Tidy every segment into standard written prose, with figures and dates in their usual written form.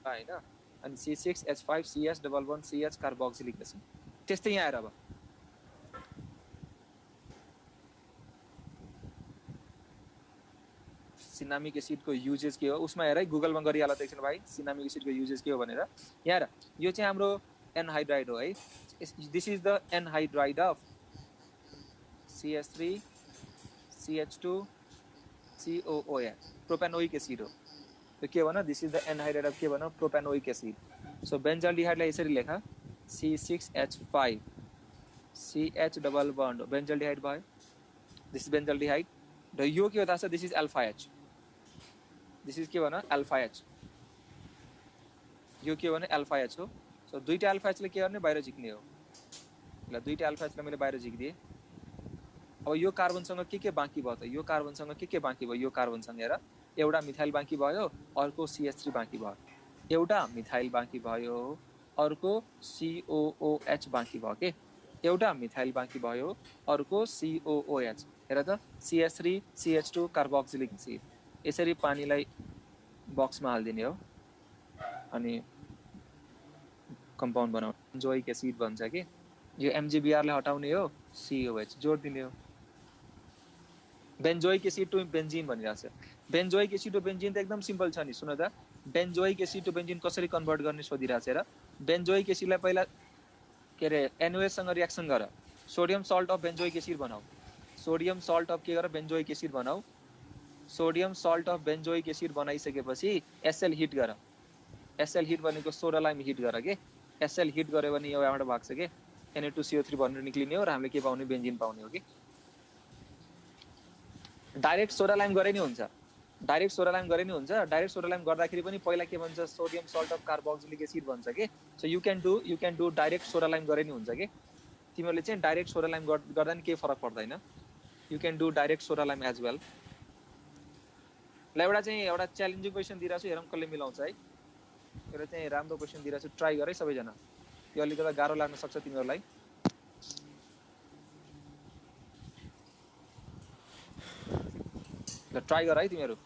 हैन अनि C6H5CS11CH carboxylic acid त्यस्तै यहाँ आएर अब सिनामिक एसिड को युजेस के हो उसमा हेर है गुगलमा गरिहाल त एकछिन भाइ सिनामिक एसिड को युजेस के हो भनेर यहाँ हेर यो चाहिँ हाम्रो एनहाइड्राइड हो है this is the anhydride of CH3 CH2 COOH propanoic acid हो त्यो के भन this is the anhydride of के भन प्रोपेनोइक एसिड सो बेन्जल्डिहाइडलाई यसरी लेख C6H5 CH डबल बन्ड बेन्जल्डिहाइड भयो दिस इज बेन्जल्डिहाइड र यो के हो थाहा छ this is alpha H this is के भन अल्फा एच यो के भने अल्फा एच हो सो दुईटा अल्फा एचले के गर्ने बाहिर झिक्ने हो ल दुईटा अल्फा एचले मैले बाहिर झिक्दिए अब यो कार्बनसँग के बाँकी भयो त यो कार्बनसँग के बाँकी भयो यो कार्बनसँग हेर एउटा मिथाइल बाँकी भयो अर्को CH3 बाँकी भयो एउटा मिथाइल बाँकी भयो अर्को COOH बाँकी भयो के एउटा मिथाइल बाँकी भयो अर्को COOH हेर त CH3 CH2 कार्बोक्सिलिक एसिड यसरी पानीलाई बक्समा हाल्दिने हो अनि कम्पाउन्ड बनाउने बेन्जोइक एसिड भन्छ के यो MgBr लाई हटाउने हो COH जोड दिने हो बेन्जोइक एसिड टु बेन्जिन भनिरहेछ बेन्जोइक एसिड टु बेन्जिन त एकदम सिम्पल छ नि सुन त बेन्जोइक एसिड टु बेन्जिन कसरी कन्भर्ट गर्ने सोधिरहेछ र बेन्जोइक एसिडलाई पहिला के रे NOH सँग रिएक्सन गर सोडियम सल्ट अफ बेन्जोइक एसिड बनाऊ सोडियम सल्ट अफ के गर बेन्जोइक एसिड बनाऊ सोडियम सल्ट अफ बेन्जोइक एसिड बनाइसकेपछि SL हिट गर SL हिट भनेको सोडालाइम हिट गर के SL हिट गर्यो भने यो यहाँबाट भाग्छ के Na2CO3 भनेर निक्लिने हो र हामीले के पाउने बेन्जिन पाउने हो कि डाइरेक्ट सोडालाइम गरे नि हुन्छ डाइरेक्ट सोडालाइम गर्दाखेरि पनि पहिला के भन्छ sodium salt of carboxylic acid भन्छ के so you can do direct सोडालाइम गरे नि हुन्छ के तिमीहरूले चाहिँ डाइरेक्ट सोडालाइम गर्दा नि केही फरक पर्दैन you can do direct soda lime as well ल एउटा च्यालेन्जिङ क्वेसन दिइरहेको छु हेरौँ कसले मिलाउँछ है एउटा चाहिँ राम्रो क्वेसन दिइरहेको छु ट्राई गर है सबैजना यो अलिकति गाह्रो लाग्न सक्छ तिमीहरूलाई ल ट्राई गर है तिमीहरू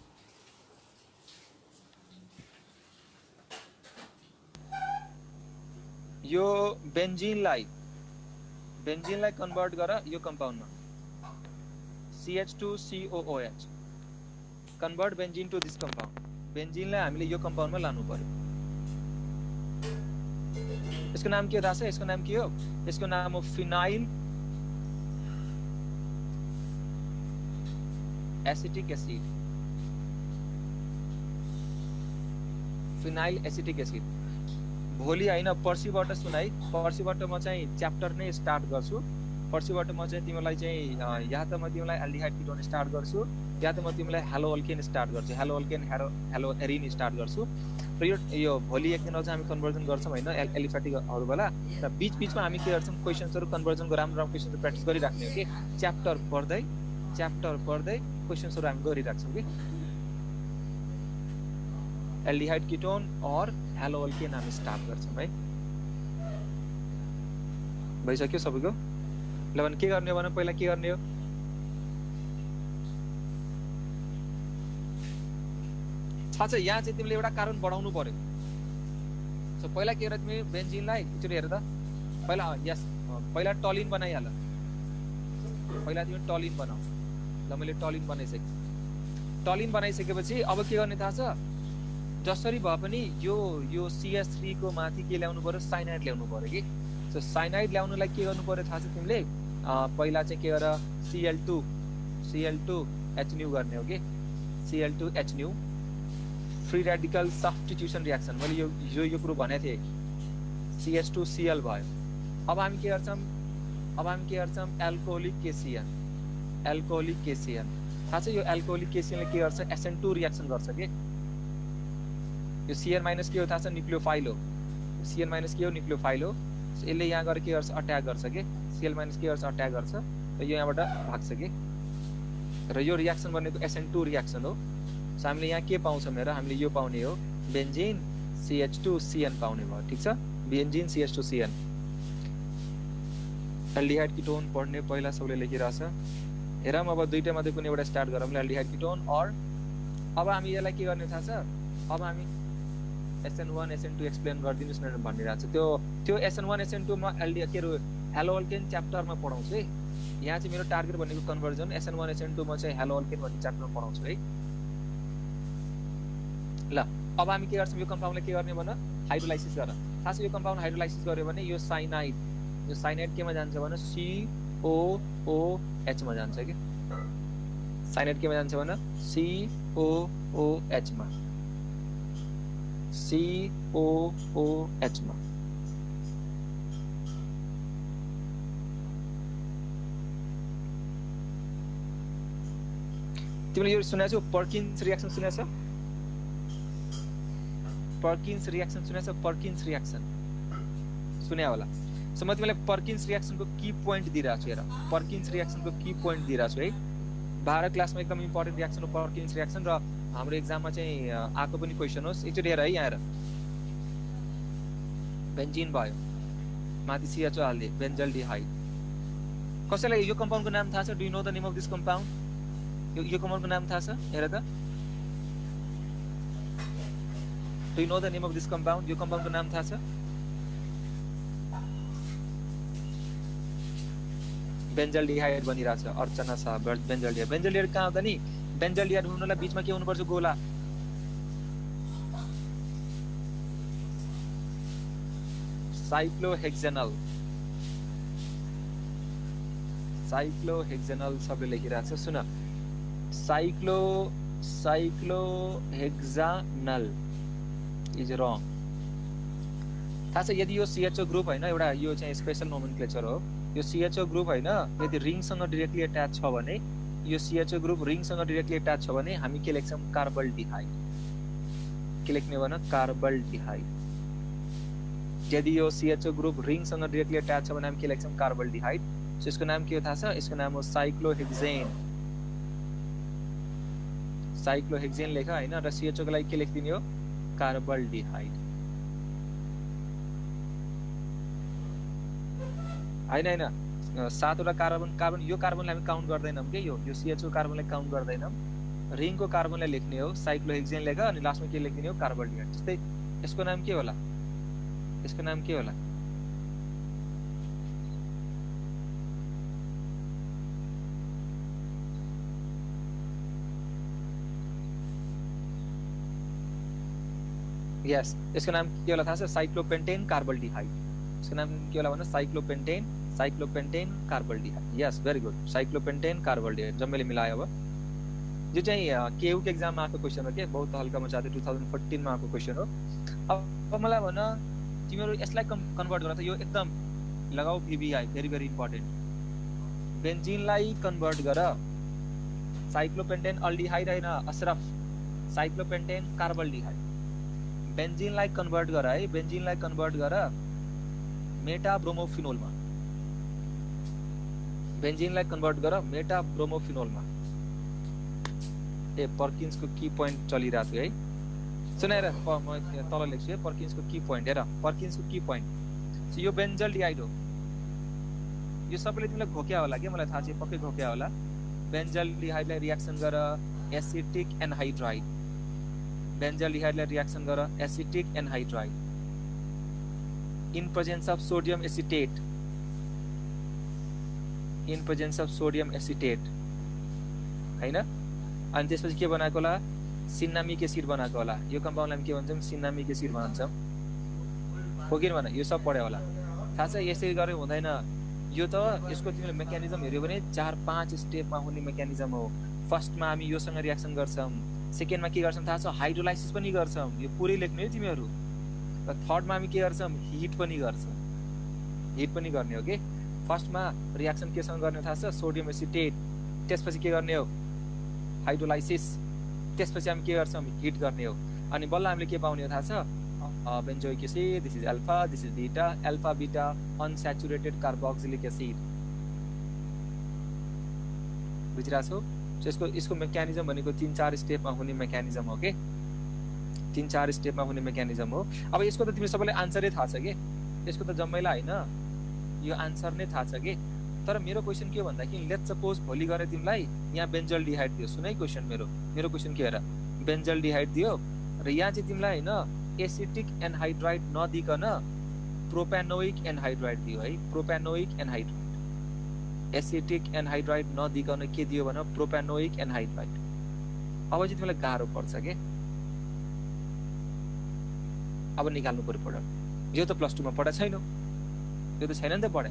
यो बेन्जिनलाई कन्भर्ट गर यो कम्पाउन्डमा CH2COOH convert benzene to this compound बेन्जिनलाई हामीले यो कम्पाउन्डमा लानु पर्यो यसको नाम के हो थाहा छ यसको नाम के हो यसको नाम हो phenyl acetic acid phenyl acetic acid भोलि हैन पर्सिबाट सुन है पर्सिबाट म चाहिँ च्याप्टर नै स्टार्ट गर्छु पर्सिबाट म चाहिँ तिमीलाई चाहिँ या त म तिमीलाई एल्डिहाइड किटोन स्टार्ट गर्छु या त म तिमीलाई हेलो अल्केन स्टार्ट गर्छु hello alkane hello Erin start गर्छु र यो भोलि एक दिन अझ हामी कन्भर्जन गर्छौं हैन एलिफेटिकहरुवाला र बीच-बीचमा हामी के गर्छौं क्वेशन्सहरु कन्भर्जनको राम्रो क्वेशन्स प्र्याक्टिस गरिराख्ने हो के च्याप्टर पढ्दै क्वेशन्सहरु हामी गरिराख्छौं के एल्डिहाइड किटोन और हेलो अल्केन हामी स्टार्ट गर्छौं है भइसक्यो सबैको ल भने के गर्ने हो भने पहिला के गर्ने हो छ यहाँ चाहिँ तिमीले एउटा कारण बढाउनु पर्यो सो पहिला के गरे तिमी बेन्जिनलाई एकचोटी हेर त पहिला टलिन बनाइहाल पहिला तिमी टलिन बनाऊ ल मैले टलिन बनाइसकेपछि अब के गर्ने थाहा छ जसरी भए पनि यो CH3 को माथि के ल्याउनु पर्यो साइनाइड ल्याउनु पर्यो कि सो साइनाइड ल्याउनुलाई के गर्नु पर्यो थाहा छ तिमीले पहिला चाहिँ के गर Cl2HNu गर्ने हो कि Cl2HNu free radical substitution reaction मैले यो कुरो भनेको थिएँ CH2Cl भयो अब हामी के गर्छौं एल्कोहोलिक KCN थाहा छ यो एल्कोहोलिक KCN ले के गर्छ SN2 रिएक्सन गर्छ के यो Cn- के हो थाहा छ न्यूक्लियोफाइल हो Cn- के हो न्यूक्लियोफाइल हो यसले यहाँ गएर के गर्छ अट्याक गर्छ के Cl- के गर्छ अट्याक गर्छ र यो यहाँबाट भाग्छ के र यो रिएक्सन भनेको SN2 रिएक्सन हो सो हामीले यहाँ के पाउँछौं हेर हामीले यो पाउने हो बेन्जिन CH2CN पाउने भयो ठीक छ बेन्जिन CH2CN एल्डिहाइड किटोन पढ्ने पहिला सबले लेखिराछ हेरौं अब दुईटा मध्ये कुनै एउटा स्टार्ट गरौँ एल्डिहाइड किटोन और अब हामी यसलाई के गर्ने थाहा छ अब हामी SN1 SN2 एक्सप्लेन गरिदिनुस् न भनिरहेको छ। त्यो SN1 SN2 मा के रे हेलो अल्केन च्याप्टरमा पढाउँछु है। यहाँ चाहिँ मेरो टार्गेट भनेको कन्भर्जन SN1 SN2 मा चाहिँ हेलो अल्केन भन्ने च्याप्टरमा पढाउँछु है। ल अब हामी के गर्छौँ, यो कम्पाउन्डलाई के गर्ने भन, हाइड्रोलाइसिस गर। थाहा छ यो कम्पाउन्ड हाइड्रोलाइसिस गर्यो भने यो साइनाइड केमा जान्छ भन, COOH मा जान्छ के। साइनाइड केमा जान्छ भन, COOH मा, COOH मा। तिमीले यो सुनेको छौ पर्किन्स रिएक्सन सुनेको छ? पर्किन्स रिएक्सन सुनेको छ? पर्किन्स रिएक्सन सुन्या होला। सो म तिमीलाई पर्किन्स रिएक्सनको की पोइन्ट दिइरहेको छु हेर। पर्किन्स रिएक्सनको की पोइन्ट दिइरहेको छु है। 12 क्लासमा एकदम इम्पोर्टेन्ट रिएक्सन हो पर्किन्स रिएक्सन, र हाम्रो एक्जाममा चाहिँ आएको पनि क्वेसन होस्। एकचोटि हेर है, यहाँ हेर, बेन्जिन भयो, माथि CHO हाल्दे, बेन्जल्डिहाइड। कसैलाई यो कम्पाउन्डको नाम थाहा छ? Do you know the name of this compound? यो कम्पाउन्डको नाम थाहा छ? हेर त, do you know the name of this compound? यो कम्पाउन्डको नाम थाहा छ? बेन्जल्डिहाइड बनिरहेछ। अर्चना शाह, बेन्जल्डिहाइड। बेन्जल्डिहाइड कहाँ आउँदा नि? बेन्जल्डिहाइड हुनुलाई बीचमा के हुनुपर्छ? गोला। साइक्लोहेक्सेनल, साइक्लोहेक्सेनल सबले लेखिरहेछ। सुन, साइक्लोहेक्सानल इज रङ। थाहा छ यदि यो CHO ग्रुप होइन, एउटा यो चाहिँ स्पेशल नोमेनक्लेचर हो, यो CHO ग्रुप होइन, यदि रिङसँग डिरेक्टली एट्याच छ भने, यो CHO ग्रुप रिङसँग डिरेक्टली एट्याच छ भने हामी के लेख्छौँ? कार्बल्डिहाइड। के लेख्ने भन? कार्बल्डिहाइड। यदि यो CHO ग्रुप रिङसँग डिरेक्टली एट्याच छ भने हामी के लेख्छौँ? कार्बल्डिहाइड। सो यसको नाम के हो थाहा छ? यसको नाम हो साइक्लोहेक्सेन। साइक्लोहेक्सेन लेख हैन, र CHO को लागि के लेख्दिने हो? कार्बल्डिहाइड। हैन 7वटा कार्बन यो कार्बनलाई हामी काउन्ट गर्दैनौं के, यो CHO कार्बनलाई काउन्ट गर्दैनौं। रिङको कार्बनलाई लेख्ने हो साइक्लोहेक्सेन लेख, अनि लास्टमा के लेख्दिने हो? कार्बल्डिहाइड। जस्तै यसको नाम के होला? यसको नाम के होला? यस, यसको नाम के होला थाहा छ? साइक्लोपेन्टेन कार्बल्डिहाइड। यसको नाम के होला भन? साइक्लोपेन्टेन कार्बल्डिहाइड। यस, भेरी गुड, साइक्लोपेन्टेन कार्बल्डिहाइड। जम्मैले मिलायो। अब यो चाहिँ केयू के एक्जाममा आएको क्वेसन हो के, बहुत हल्कामा जाँदै 2014 मा आएको क्वेसन हो। अब मलाई भन, तिमीहरू यसलाई कन्भर्ट गर त। यो एकदम लगाऊ VBI, भेरी भेरी इम्पोर्टेन्ट। बेन्जिनलाई कन्भर्ट गर, साइक्लोपेन्टेन अल्डिहाइड हैन अशरफ, साइक्लोपेन्टेन कार्बल्डिहाइड। बेन्जिनलाई कन्भर्ट गर है, बेन्जिनलाई कन्भर्ट गर मेटाब्रोमोफिनोलमा। बेन्जिनलाई कन्भर्ट गर मेटाब्रोमोफिनोलमा। ए पर्किन्सको की पोइन्ट चलिरहेको थियो है। सुन हेर, म तल लेख्छु है पर्किन्सको की पोइन्ट। हेर पर्किन्सको की पोइन्ट। सो यो बेन्जल्डिहाइड हो। यो सबैले तिमीलाई घोक्या होला के, मलाई थाहा छ पक्कै घोक्या होला। बेन्जल्डिहाइडलाई रिएक्सन गर एसिटिक एनहाइड्राइड। बेन्जल्डिहाइडलाई रिएक्सन गर acetic anhydride in presence of sodium acetate. In presence of sodium acetate हैन। अनि त्यसपछि के बनाएको होला? सिन्नामिक एसिड बनाएको होला। यो कम्पाउन्डलाई हामी के भन्छौँ? सिन्नामिक एसिड भन्छौँ। हो कि भन? यो सब पढ्यो होला। थाहा छ यसरी गरे हुँदैन। यो त यसको तिमीले मेकानिजम हेर्यो भने 4-5 स्टेपमा हुने मेकानिजम हो। फर्स्टमा हामी योसँग रिएक्सन गर्छौँ, सेकेन्डमा के गर्छौँ थाहा छ? हाइड्रोलाइसिस पनि गर्छौँ। यो पुरै लेख्ने हो तिमीहरू। र थर्डमा हामी के गर्छौँ? हिट पनि गर्छौँ। हिट पनि गर्ने हो के। फर्स्टमा रिएक्सन केसँग गर्ने थाहा छ? Sodium acetate. त्यसपछि के गर्ने हो? हाइड्रोलाइसिस। त्यसपछि हामी के गर्छौँ? हिट गर्ने हो। अनि बल्ल हामीले के पाउने हो थाहा छ? Benzoic acid, this is alpha, this is beta, alpha beta unsaturated carboxylic acid. बुझिरहेछौ? यसको मेकानिजम भनेको 3-4 स्टेपमा हुने मेकानिजम हो के। 3-4 स्टेपमा हुने मेकानिजम हो। अब यसको त तिमी सबैलाई आन्सरै थाहा छ के, यसको त जम्मैलाई हैन, यो आन्सर नै थाहा छ के। तर मेरो क्वेसन के भन्दाखेरि, लेट्स सपोज भोलि गरे तिमीलाई यहाँ बेन्जल्डिहाइड दियो। सुन है क्वेसन मेरो क्वेसन के हेर, बेन्जल्डिहाइड दियो र यहाँ चाहिँ तिमीलाई हैन एसिटिक एनहाइड्राइड नदिकन प्रोपेनोइक एनहाइड्राइड दियो है, प्रोपेनोइक एनहाइड्राइड। एसिटिक एनहाइड्राइड नदिकन के दियो भने प्रोपेनोइक एनहाइड्राइड। अब चाहिँ तिमीलाई गाह्रो पर्छ के, अब निकाल्नु पर्यो प्रोडक्ट। यो त प्लस 2 मा पढा छैनौ, यो त छैन नि त पढा।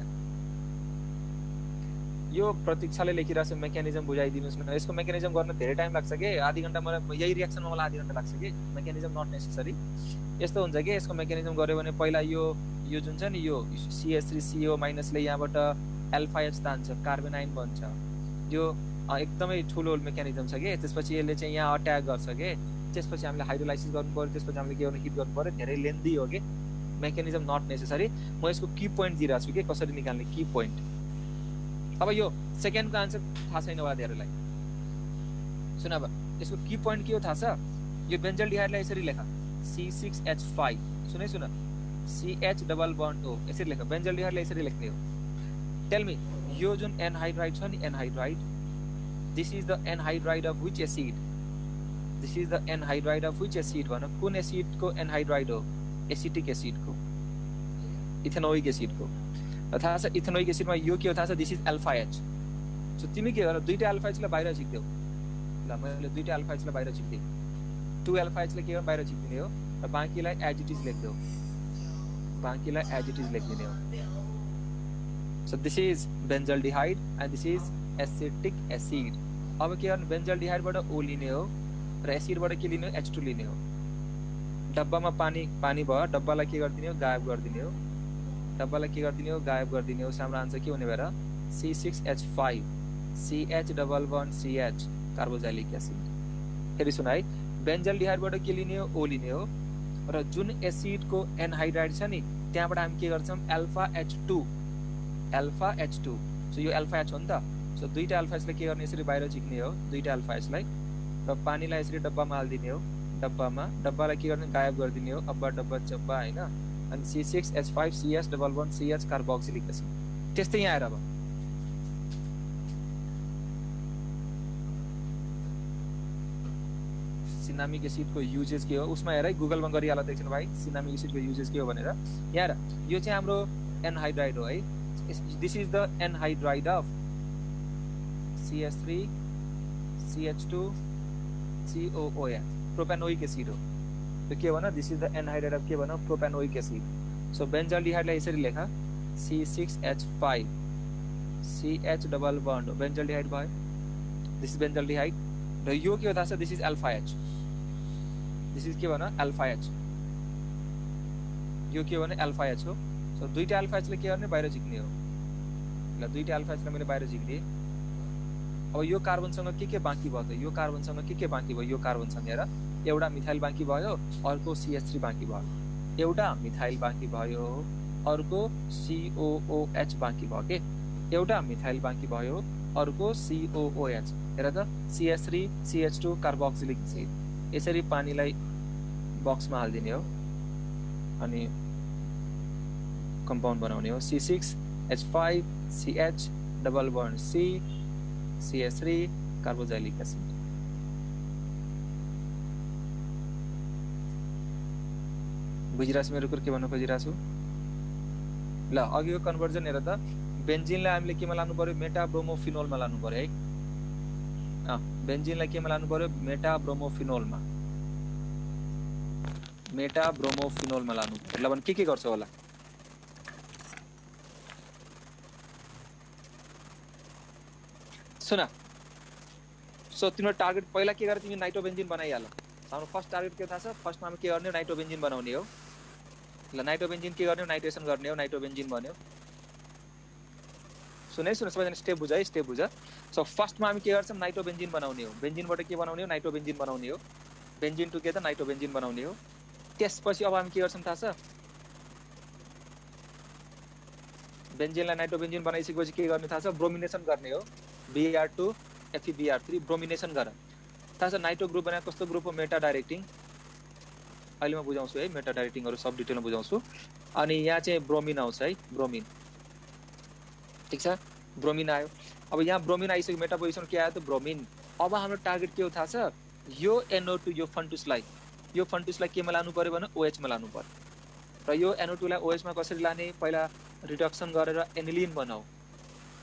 यो प्रतीक्षाले लेखिरहेको छ मेकानिजम बुझाइदिनुस् न। यसको मेकानिजम गर्न धेरै टाइम लाग्छ के, आधी घण्टा मलाई यही रिएक्सनमा मलाई आधी घण्टा लाग्छ के। Mechanism not necessary. यस्तो हुन्छ के, यसको मेकानिजम गर्यो भने पहिला यो जुन छ नि यो CH3CO- ले यहाँबाट अल्फा H तान्छ, कार्बन आइन बन्छ। यो एकदमै ठुलो मेकानिजम छ के। त्यसपछि यसले चाहिँ यहाँ अट्याक गर्छ के, त्यसपछि हामीले हाइड्रोलाइसिस गर्नु पर्यो, त्यसपछि हामीले के गर्नु, हिट गर्नु पर्यो। धेरै लेन्दी हो के, मेकानिजम नट नेसेसरी। म यसको की पोइन्ट दिइरहेको छु कि कसरी निकाल्ने की पोइन्ट। अब यो सेकेन्डको आन्सर थाहा छैन होला धेरैलाई। सुन अब यसको की पोइन्ट के हो थाहा छ? यो बेन्जल्डिहाइडलाई यसरी लेख C6H5। सुन CH डबल बन्ड O यसरी लेख। बेन्जल्डिहाइडलाई यसरी लेख्ने हो। टेल मी यो जुन एनहाइड्राइड छ नि, anhydride, this is the anhydride of which acid? This is the anhydride of which acid भन। कुन एसिडको एनहाइड्राइड हो? एसिटिक एसिडको, इथेनोइक एसिडको। थाहा छ इथेनोइक एसिडमा यो के हो थाहा छ? This is alpha H। So तिमी के गर, दुईटा अल्फा H लाई बाहिर झिक्देऊ। ल मैले दुईटा अल्फा H लाई बाहिर झिक्दिए, 2 अल्फा H लाई के बाहिर झिक्दिने हो र बाँकीलाई एज इट इज लेख्देऊ, बाँकीलाई एज इट इज लेखिदिने हो। So this is benzaldehyde and this is acetic acid. अब के गर्नु, बेन्जल्डिहाइडबाट O लिने हो र एसिडबाट के लिने हो? H2 लिने हो। डब्बामा पानी भयो, डब्बालाई के गरिदिने हो? गायब गरिदिने हो। डब्बालाई के गरिदिने हो? गायब गरिदिने हो। हाम्रो आन्सर के हुने भएर C6H5 CH double bond CH carboxylic acid. फेरि सुन है, बेन्जल्डिहाइडबाट के लिने हो? O लिने हो र जुन एसिडको एनहाइड्राइड छ नि त्यहाँबाट हामी के गर्छौँ? Alpha H2, alpha H2। So यो अल्फा H हो नि त। सो दुईटा अल्फा H लाई के गर्ने? यसरी बाहिर झिक्ने हो, दुईटा अल्फा H लाई, र पानीलाई यसरी डब्बामा हालिदिने हो। डब्बालाई के गर्ने? गायब गरिदिने हो। अब्बा डब्बा चब्बा हैन। अनि C6H5 CH double bond CH carboxylic acid. त्यस्तै यहाँ आएर अब सिनामिक एसिडको युजेस के हो उसमा हेर है, गुगलमा गरिहाल त एकछिन भाइ, सिनामिक एसिडको युजेस के हो भनेर। यहाँ यो चाहिँ हाम्रो एनहाइड्राइड हो है। This is the anhydride of CH3 CH2 COOH, propanoic acid हो। तो के भन, this is the anhydride of के भन? Propanoic acid. सो बेन्जल्डिहाइडलाई यसरी लेख C6H5 CH डबल बन्ड, बेन्जल्डिहाइड भयो। दिस इज बेन्जल्डिहाइड र यो के हो थाहा छ? This is alpha H। This is के भन? Alpha H। यो के भने अल्फा H हो। सो दुईटा अल्फा H ले के गर्ने? बाहिर झिक्ने हो। ल दुईटा अल्फा H लाई मैले बाहिर झिक्दिए। अब यो कार्बनसँग के बाँकी भयो त? यो कार्बनसँग के बाँकी भयो? यो कार्बनसँग हेर, एउटा मिथाइल बाँकी भयो, अर्को CH3 बाँकी भयो। एउटा मिथाइल बाँकी भयो, अर्को COOH बाँकी भयो के। एउटा मिथाइल बाँकी भयो, अर्को COOH। हेर त, CH3 CH2 कार्बोक्सिलिक एसिड। यसरी पानीलाई बक्समा हालिदिने हो अनि कम्पाउन्ड बनाउने हो। C6H5 CH double bond C CH3 carboxylic acid. बुझिरहेछु मेरो कुरा के भन्न खोजिरहेछु? ल अघिको कन्भर्जन हेर त, बेन्जिनलाई हामीले केमा लानु पर्यो? मेटाब्रोमोफिनोलमा लानु पर्यो है। बेन्जिनलाई केमा लानु पर्यो? मेटाब्रोमोफिनोलमा, मेटाब्रोमोफिनोलमा लानु पर्यो। ल भने के गर्छ होला? सुन, सो तिम्रो टार्गेट पहिला के गर, तिमी नाइट्रोबेन्जिन बनाइहाल। हाम्रो फर्स्ट टार्गेट के थाहा छ? फर्स्टमा हामी के गर्ने? नाइट्रोबेन्जिन बनाउने हो। ल नाइट्रोबेन्जिन के गर्ने? नाइट्रेसन गर्ने हो, नाइट्रोबेन्जिन बन्यो। सुन सबैजना स्टेप बुझ है, स्टेप बुझ। सो फर्स्टमा हामी के गर्छौँ? नाइट्रोबेन्जिन बनाउने हो। बेन्जिनबाट के बनाउने हो? नाइट्रोबेन्जिन बनाउने हो। बेन्जिन टुगेदर नाइट्रोबेन्जिन बनाउने हो। त्यसपछि अब हामी के गर्छौँ थाहा छ? बेन्जिनलाई नाइट्रोबेन्जिन बनाइसकेपछि के गर्ने थाहा छ? ब्रोमिनेसन गर्ने हो। Br2 FeBr3 ब्रोमिनेसन गर। थाहा छ नाइट्रो ग्रुप बनाए कस्तो ग्रुप हो? मेटा डाइरेक्टिङ। अहिले म बुझाउँछु है, मेटा डाइरेक्टिङहरु सब डिटेलमा बुझाउँछु। अनि यहाँ चाहिँ ब्रोमिन आउँछ है, ब्रोमिन। ठीक छ, ब्रोमिन आयो। अब यहाँ ब्रोमिन आइसक्यो, मेटा पोजिसन के आयो त? ब्रोमिन। अब हाम्रो टार्गेट के हो थाहा छ? यो NO2 यो फन्टुसलाई, यो फन्टुसलाई केमा लानु पर्यो भने OH मा लानु पर्यो र यो NO2 लाई OH मा कसरी लाने पहिला रिडक्सन गरेर एनिलिन बनाऊ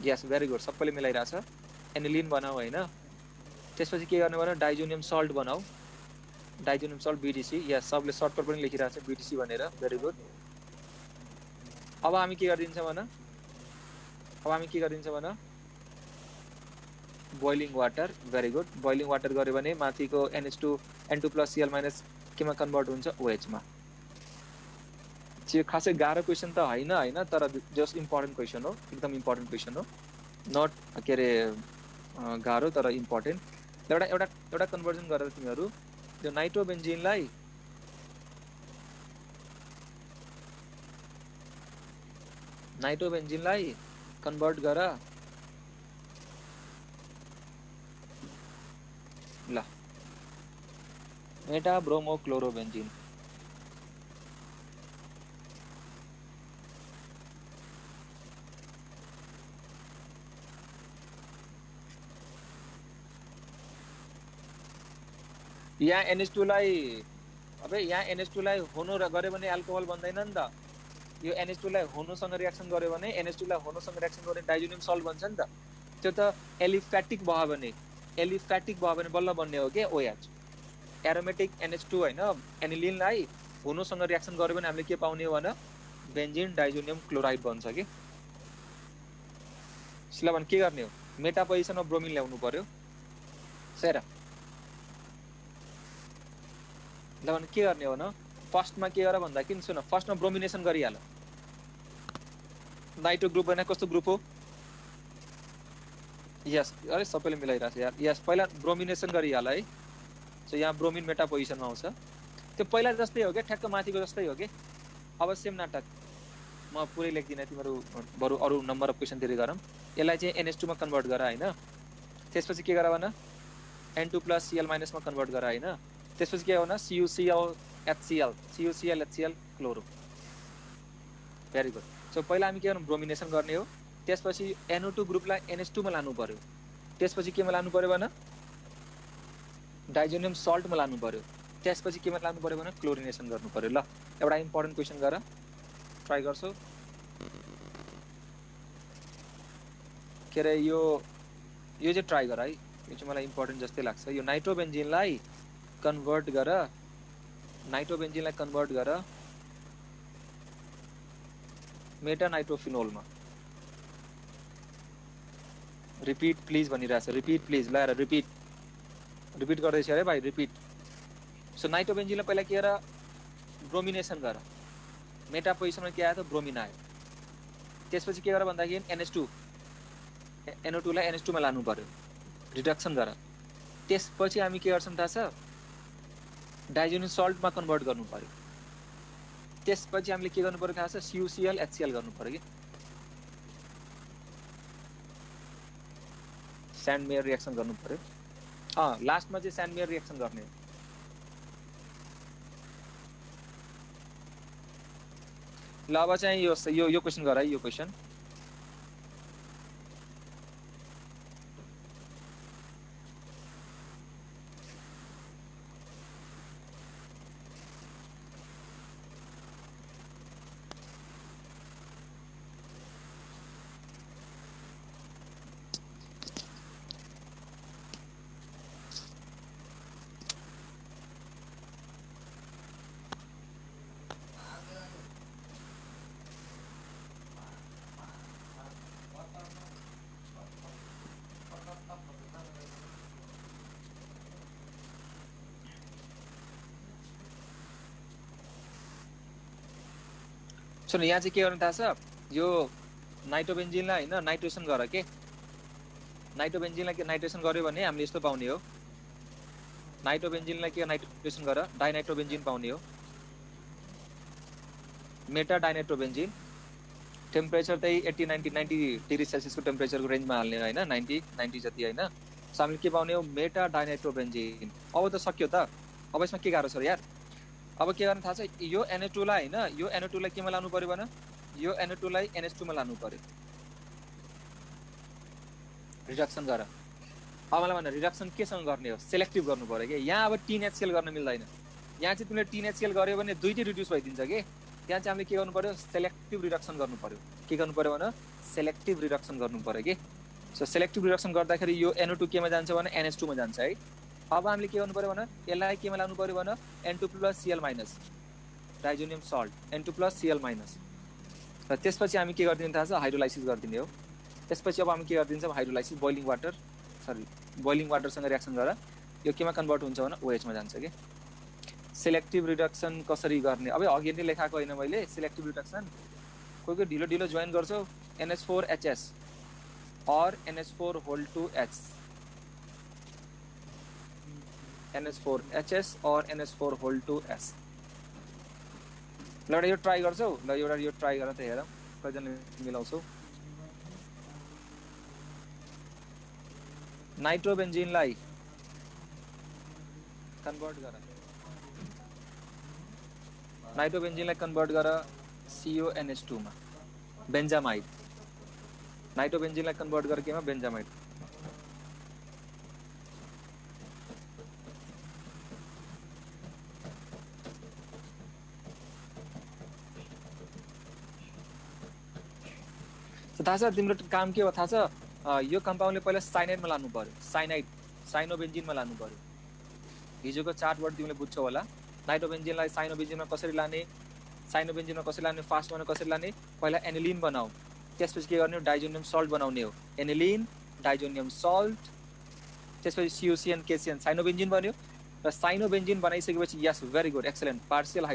यस भेरी गुड सबैले मिलाइराछ एनिलिन बनाऊ हैन त्यसपछि के गर्ने भने डाइजोनियम सल्ट बनाऊ डाइजोनियम सल्ट BDC यस सबले सर्टकट पनि लेखिराछ BDC भनेर भेरी गुड अब हामी के गरिदिन्छौं भने boiling water very good boiling water गर्यो भने माथिको NH2 N2+Cl- केमा कन्भर्ट हुन्छ OH मा त्यो खासै गाह्रो क्वेशन त हैन तर जस्ट इम्पोर्टेन्ट क्वेशन हो एकदम इम्पोर्टेन्ट क्वेशन हो नट के रे गाह्रो तर इम्पोर्टेन्ट एउटा कन्भर्जन गरेर तिमीहरु त्यो नाइट्रोबेन्जिनलाई कन्भर्ट गर ल मेटा ब्रोमोक्लोरोबेन्जिन यहाँ NH2 लाई अबे यहाँ NH2 लाई होनो गरे भने अल्कोहल बन्दैन नि त यो NH2 लाई होनोसँग रिएक्सन गर्यो भने NH2 लाई होनोसँग रिएक्सन गर्ने डाइजोनियम सल्ट बन्छ नि त त्यो त एलिफेटिक भयो भने बल्ल बन्ने हो के OH एरोमेटिक NH2 हैन एनिलिन लाई होनोसँग रिएक्सन गर्यो भने हामीले के पाउने हो भने बेन्जिन डाइजोनियम क्लोराइड बन्छ के सिला भने के गर्ने हो मेटा पोजिसनमा ब्रोमिन ल्याउनु पर्यो सेरा ल भने के गर्ने हो न फर्स्टमा के गर भन्दा किन सुन फर्स्टमा ब्रोमिनेसन गरिहाल नाइट्रो ग्रुप भने कस्तो ग्रुप हो यस अरे सबैले मिलाइराछ यार यस पहिला ब्रोमिनेसन गरिहाल है सो यहाँ ब्रोमिन मेटा पोजिसनमा आउँछ त्यो पहिला जस्तै हो के ठ्याक्क माथिको जस्तै हो के अब सेम नाटक म पुरै लेख्दिन तिम्रो बरु अरु नम्बर अफ क्वेशन धेरै गरम यसलाई चाहिँ NH2 मा कन्भर्ट गर हैन त्यसपछि के गर भन N2+Cl- मा कन्भर्ट गर हैन त्यसपछि के हो न CuCl HCl chloro very good so पहिला हामी के गर्नु ब्रोमिनेसन गर्ने हो त्यसपछि NO2 ग्रुपलाई NH2 मा लानु पर्यो त्यसपछि केमा लानु पर्यो भने डाइजोनियम सल्ट मा लानु पर्यो त्यसपछि केमा लानु पर्यो भने क्लोरिनेसन गर्नु पर्यो ल एउटा इम्पोर्टेन्ट क्वेशन गर ट्राई गर्छौ के रे यो चाहिँ ट्राई गर है यो चाहिँ मलाई इम्पोर्टेन्ट जस्तै लाग्छ यो नाइट्रोबेन्जिनलाई कन्भर्ट गर मेटा नाइट्रोफिनोलमा रिपीट प्लिज भनिरहेछ रिपीट प्लिज ल रिपीट गर्दैछ अरे भाइ रिपीट सो नाइट्रोबेन्जिनलाई पहिला के गर ब्रोमिनेसन गर मेटा पोजिसनमा के आयो त ब्रोमिन आयो त्यसपछि के गर भन्दाखेरि NH2 NO2 लाई NH2 मा लानु पर्यो रिडक्सन गर त्यसपछि हामी के गर्छौं थाहा छ डाइजोनियम सल्ट मा कन्भर्ट गर्नु पर्यो त्यसपछि हामीले के गर्नु पर्यो थाहा छ CuCl HCl गर्नु पर्यो के स्यान्डमेयर रिएक्सन गर्नु पर्यो लास्टमा चाहिँ स्यान्डमेयर रिएक्सन गर्ने हो ल अब चाहिँ यो क्वेशन गर है यो क्वेशन सुन यहाँ चाहिँ के गर्नु थाहा छ यो नाइट्रोबेन्जिनलाई हैन नाइट्रेसन गर के नाइट्रोबेन्जिनलाई के नाइट्रेसन गर्यो भने हामीले यस्तो पाउने हो नाइट्रोबेन्जिनलाई के नाइट्रेसन गर डाइनाइट्रोबेन्जिन पाउने हो मेटा डाइनाइट्रोबेन्जिन टेम्परेचर चाहिँ 80 90 डिग्री सेल्सियसको टेम्परेचरको रेन्जमा हाल्ने हैन 90 जति हैन सो हामीले के पाउने हो मेटा डाइनाइट्रोबेन्जिन अब त सक्यो त अब यसमा के गाह्रो छ यार अब के गर्न थाहा छ यो NH2 लाई हैन यो NO2 लाई केमा लानु पर्यो भने यो NO2 लाई NH2 मा लानु पर्यो रिडक्सन गर अब मलाई भन रिडक्सन केसँग गर्ने हो सेलेक्टिभ गर्नु पर्यो के यहाँ अब 3 HCl गर्न मिल्दैन यहाँ चाहिँ तिमीले 10HCl गर्यो भने दुईटै रिड्युस भइदिन्छ के। त्यहाँ चाहिँ हामीले के गर्नु पर्यो, सेलेक्टिभ रिडक्सन गर्नु पर्यो। के गर्नु पर्यो भने सेलेक्टिभ रिडक्सन गर्नु पर्यो के। सो सेलेक्टिभ रिडक्सन गर्दाखेरि यो NO2 केमा जान्छ भने NH2 मा जान्छ है। अब हामीले के गर्नु पर्यो भने यसलाई केमा लानु पर्यो भने N2+Cl- डाइजोनियम सल्ट N2+Cl-। र त्यसपछि हामी के गर्दिने थाहा छ, हाइड्रोलाइसिस गर्दिने हो। त्यसपछि अब हामी के गर्दिन्छौँ, हाइड्रोलाइसिस बोइलिङ वाटरसँग रिएक्सन गरेर यो केमा कन्भर्ट हुन्छ भने OH मा जान्छ के। सेलेक्टिभ रिडक्सन कसरी गर्ने, अब अघि नै लेखाएको होइन मैले सेलेक्टिभ रिडक्सन। कोही कोही ढिलो ढिलो जोइन गर्छौ, NH4HS और NH4(2H), NH4HS और NH4(2S। ल एउटा यो ट्राई गर्छौ, ल एउटा यो ट्राई गरेर त हेरौँ कतिजनाले मिलाउँछौ। नाइट्रोबेन्जिनलाई कन्भर्ट गर, नाइट्रोबेन्जिनलाई कन्भर्ट गर CONH2 मा, बेन्जामाइड। नाइट्रोबेन्जिनलाई कन्भर्ट गर केमा, बेन्जामाइड। थाहा छ तिम्रो काम के हो थाहा छ, यो कम्पाउन्डले पहिला साइनाइडमा लानु पर्यो, साइनोबेन्जिनमा लानु पर्यो। हिजोको चार्टबाट तिमीले बुझ्छौ होला। नाइट्रोबेन्जिनलाई साइनोबेन्जिनमा कसरी लाने, फास्टमा कसरी लाने, पहिला एनिलिन बनाऊ, त्यसपछि के गर्ने, डाइजोनियम सल्ट बनाउने हो। एनिलिन, डाइजोनियम सल्ट, त्यसपछि COCN KCN साइनोबेन्जिन बन्यो। र साइनोबेन्जिन बनाइसकेपछि यस very good excellent, partial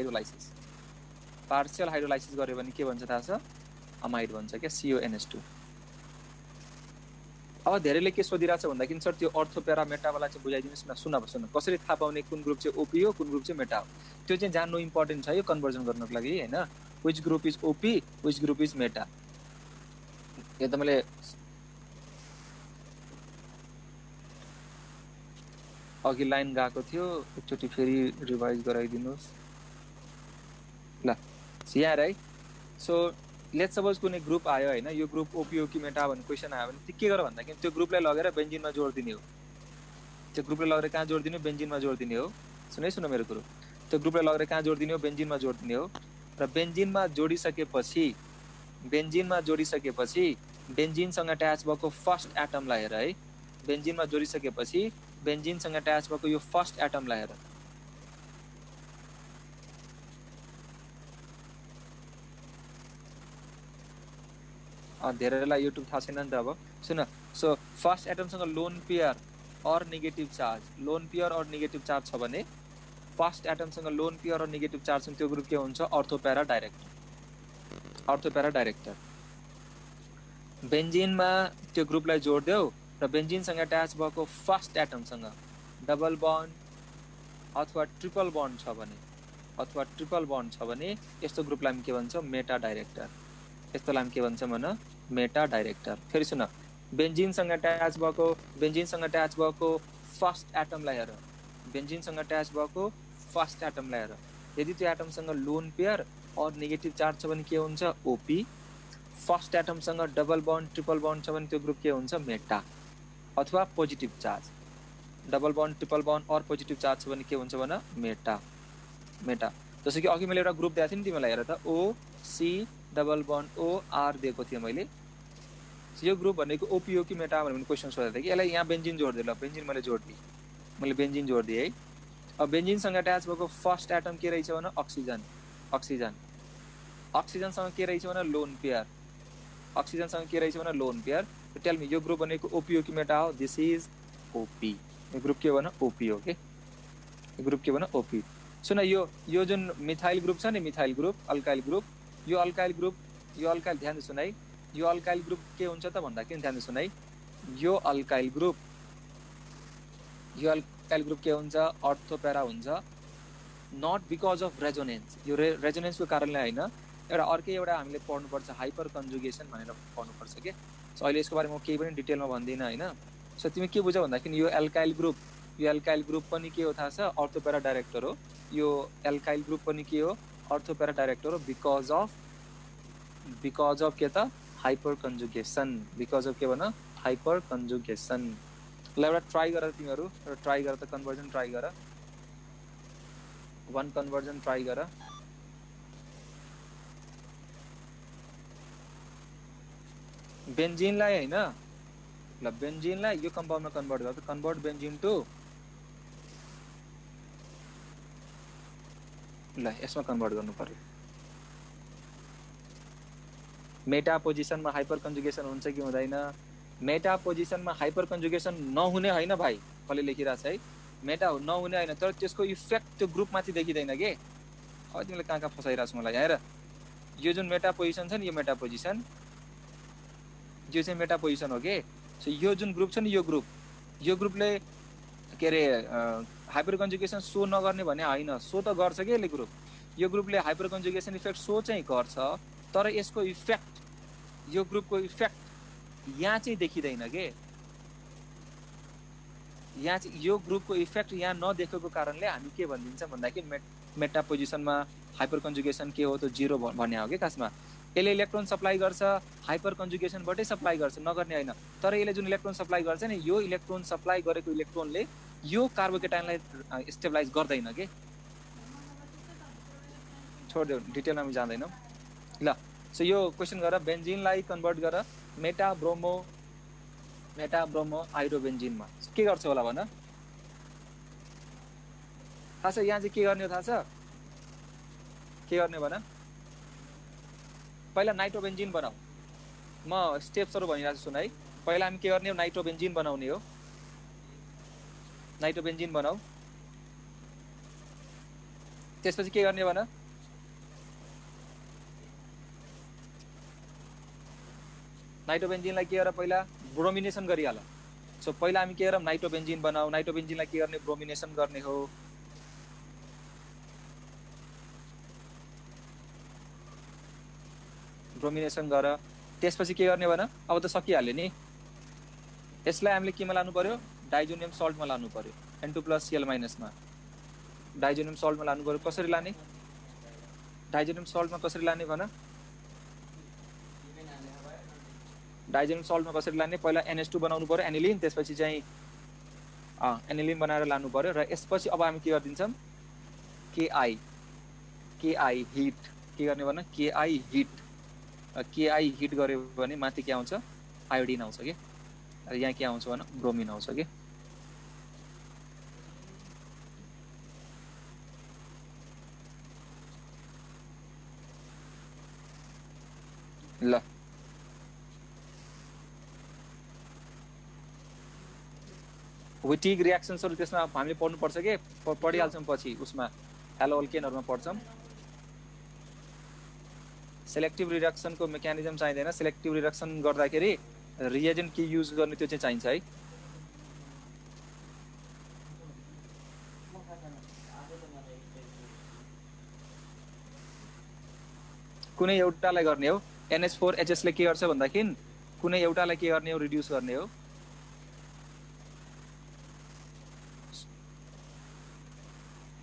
hydrolysis गर्यो भने के भन्छ थाहा छ, अमाइड भन्छ क्या, CONH2। अब धेरैले के सोधिरहेछ भन्दाखेरि सर त्यो अर्थोपेरा मेटावाला चाहिँ बुझाइदिनुहोस् न। सुन कसरी थाहा पाउने कुन ग्रुप चाहिँ OP हो कुन ग्रुप चाहिँ मेटा हो, त्यो चाहिँ जान्नु इम्पोर्टेन्ट छ यो कन्भर्जन गर्नको लागि हैन। Which group is OP, which group is meta. यो त मैले अघि लाइन गएको थियो, एकचोटि फेरि रिभाइज गराइदिनुहोस् ल। यहाँ है, सो लेट्स सपोज कुनै ग्रुप आयो हैन, यो ग्रुप OP हो कि मेटा भन्ने क्वेसन आयो भने त्यो के गर भन्दाखेरि त्यो ग्रुपलाई लगेर बेन्जिनमा जोड्दिने हो। त्यो ग्रुपलाई लगेर कहाँ जोड्दिने हो, बेन्जिनमा जोड्दिने हो। सुन मेरो कुरो, त्यो ग्रुपलाई लगेर कहाँ जोड्दिने हो, बेन्जिनमा जोड्दिने हो। र बेन्जिनमा जोडिसकेपछि बेन्जिनसँग अट्याच भएको फर्स्ट एटमलाई हेर है, बेन्जिनमा जोडिसकेपछि बेन्जिनसँग अट्याच भएको यो फर्स्ट एटमलाई हेर। धेरैलाई युट्युब थाहा छैन नि त। अब सुन, सो फर्स्ट एटमसँग लोन पेयर और नेगेटिभ चार्ज छ भने, फर्स्ट एटमसँग लोन पेयर और नेगेटिभ चार्ज छ त्यो ग्रुप के हुन्छ, अर्थोपेरा डाइरेक्टर। बेन्जिनमा त्यो ग्रुपलाई जोड्देऊ र बेन्जिनसँग अट्याच भएको फर्स्ट एटमसँग डबल बन्ड अथवा ट्रिपल बन्ड छ भने यस्तो ग्रुपलाई हामी के भन्छ, मेटा डाइरेक्टर। यस्तोलाई हामी के भन्छ भन, मेटा डाइरेक्टर। फेरि सुन, बेन्जिनसँग अट्याच भएको फर्स्ट एटमलाई हेर, यदि त्यो एटमसँग लोन पेयर और नेगेटिभ चार्ज छ भने के हुन्छ, OP। फर्स्ट एटमसँग डबल बन्ड ट्रिपल बन्ड छ भने त्यो ग्रुप के हुन्छ, मेटा अथवा positive charge. Double bond triple bond और पोजिटिभ चार्ज छ भने के हुन्छ भन, मेटा। जस्तो कि अघि मैले एउटा ग्रुप दिएको थिएँ नि तिमीलाई, हेर त OC डबल बन्ड OR दिएको थिएँ मैले। यो ग्रुप भनेको OP हो कि मेटा भनेर क्वेसन सोधेको थिएँ कि यसलाई यहाँ बेन्जिन जोड्दै, ल बेन्जिन मैले बेन्जिन जोडिदिएँ है। अब बेन्जिनसँग अट्याच भएको फर्स्ट एटम के रहेछ भने अक्सिजनसँग के रहेछ भने लोन पेयर। टेल मी यो ग्रुप भनेको OP हो कि मेटा हो, दिस इज OP। यो ग्रुप के भने OP हो के, यो ग्रुप के भने OP। सुन, यो जुन मिथाइल ग्रुप छ नि, मिथाइल ग्रुप, अल्काइल ग्रुप, यो अल्काइल ध्यान दे सुन है, यो अल्काइल ग्रुप के हुन्छ त भन्दाखेरि ध्यान दे सुन है, यो अल्काइल ग्रुप के हुन्छ, अर्थोपेरा हुन्छ, नट बिकज अफ रेजोनेन्स। यो रेजोनेन्सको कारणले होइन, एउटा हामीले पढ्नुपर्छ हाइपर कन्जुगेसन भनेर पढ्नुपर्छ के। सो अहिले यसको बारेमा म केही पनि डिटेलमा भन्दिनँ होइन। सो तिमी के बुझ भन्दाखेरि यो एल्काइल ग्रुप पनि के हो थाहा छ, अर्थोपेरा डाइरेक्टर हो। यो एल्काइल ग्रुप पनि के हो, अर्थोपेरा डाइरेक्टर हो, बिकज अफ के त, हाइपर कन्जुगेसन। बिकज अफ के भन, हाइपर कन्जुगेसन। ल एउटा ट्राई गर तिमीहरू, एउटा ट्राई गर त, कन्भर्जन ट्राई गर। वन कन्भर्जन ट्राई गर। बेन्जिनलाई हैन, ल बेन्जिनलाई यो कम्पाउन्डमा कन्भर्ट गर्छ, कन्भर्ट बेन्जिन टु, ल यसमा कन्भर्ट गर्नु पर्यो। मेटा पोजिसनमा हाइपर कन्जुगेसन हुन्छ कि हुँदैन? मेटा पोजिसनमा हाइपर कन्जुगेसन नहुने हैन भाइ, कसले लेखिरहेछ है, मेटा नहुने हैन, तर त्यसको इफेक्ट त्यो ग्रुपमाथि देखिदैन के। अब तिमीले कहाँ कहाँ फसाइरहेछ मलाई हेर, यो जुन मेटा पोजिसन छ नि, यो मेटा पोजिसन, यो चाहिँ मेटा पोजिसन हो के। सो यो जुन ग्रुप छ नि, यो ग्रुपले के अरे हाइपर कन्जुगेसन सो नगर्ने भने हैन, सो त गर्छ के यसले ग्रुप। यो ग्रुपले हाइपर कन्जुगेसन इफेक्ट सो चाहिँ गर्छ, तर यसको इफेक्ट, यो ग्रुपको इफेक्ट यहाँ चाहिँ देखिदैन के। यहाँ चाहिँ यो ग्रुपको इफेक्ट यहाँ नदेखेको कारणले हामी के भनिदिन्छ भन्दाखेरि मेटा पोजिसनमा हाइपर कन्जुगेसन के हो त 0 भन्ने हो के खासमा। यसले इलेक्ट्रोन सप्लाई गर्छ, हाइपर कन्जुगेसनबाटै सप्लाई गर्छ, नगर्ने हैन। तर यसले जुन इलेक्ट्रोन सप्लाई गर्छ नि, यो इलेक्ट्रोन सप्लाई गरेको इलेक्ट्रोनले यो कार्बोकेटाइनलाई स्टेबलाइज गर्दैन के। छोड्देऊ, डिटेलमा हामी जाँदैनौँ ल। सो यो क्वेसन गर, बेन्जिनलाई कन्भर्ट गर मेटा ब्रोमो आइरोबेन्जिनमा, के गर्छ होला भन। थाहा छ यहाँ चाहिँ के गर्ने हो, थाहा छ के गर्ने भन। पहिला नाइट्रोबेन्जिन बनाऊ, म स्टेप्सहरु भनिरहेको छु सुन है। पहिला हामी के गर्ने हो, नाइट्रोबेन्जिन बनाउने हो, नाइट्रोबेन्जिन बनाऊ। त्यसपछि के गर्ने भन, नाइट्रोबेन्जिनलाई के गर, पहिला ब्रोमिनेसन गरिहाल। सो पहिला हामी के गरौँ, नाइट्रोबेन्जिन बनाऊ, नाइट्रोबेन्जिनलाई के गर्ने, ब्रोमिनेसन गर्ने हो। ब्रोमिनेसन गर, त्यसपछि के गर्ने भन, अब त सकिहाल्यो नि। यसलाई हामीले केमा लानु पर्यो, डाइजोनियम सल्टमा लानु पर्यो, N2+Cl- मा डाइजोनियम सल्टमा लानु पर्यो। कसरी लाने, डाइजोनियम सल्टमा कसरी लाने भन, डाइजोनियम सल्टमा कसरी लाने, पहिला NH2 बनाउनु पर्यो, एनिलिन, त्यसपछि चाहिँ एनिलिन बनाएर लानु पर्यो। र यसपछि अब हामी के गर्दिन्छौँ, KI हिट, के गर्ने भन, KI हिट गर्यो भने माथि के आउँछ, आयोडिन आउँछ के। यहाँ के आउँछ भन, ब्रोमिन आउँछ के। ल विटिग रियाक्सन्सहरु त्यसमा हामीले पढ्नु पर्छ के, पढिहाल्छौँ पछि उसमा हेलो अल्केनहरुमा पढ्छौँ। सेलेक्टिभ रिडक्सनको मेकानिजम चाहिँदैन, सेलेक्टिभ रिडक्सन गर्दाखेरि रिएजेन्ट के युज गर्ने त्यो चाहिँ चाहिन्छ है। कुनै एउटालाई गर्ने हो, NH4HS ले के गर्छ भन्दाखेरि कुनै एउटालाई के गर्ने हो, रिड्युस गर्ने हो।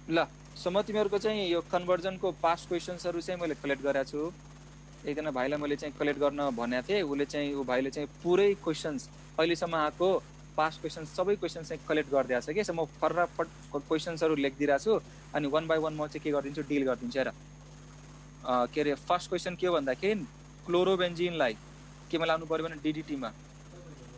ल सो म तिमीहरुको चाहिँ यो कन्भर्जनको पास्ट क्वेशन्सहरु चाहिँ मैले कलेक्ट गरेको छु। एकजना भाइलाई मैले चाहिँ कलेक्ट गर्न भनेको थिएँ, उले चाहिँ उ भाइले चाहिँ पुरै क्वेशन्स अहिलेसम्म आएको पास्ट क्वेशन्स सबै क्वेशन्स चाहिँ कलेक्ट गरिदिएको छ के। सो म फटाफट क्वेशन्सहरु लेखिदिरहेको छु अनि वन बाइ वन म चाहिँ के गरिदिन्छु, डिल गरिदिन्छु हेर। के अरे फर्स्ट क्वेशन के हो भन्दाखेरि क्लोरोबेन्जिनलाई केमा लानु पर्यो भने DDT मा,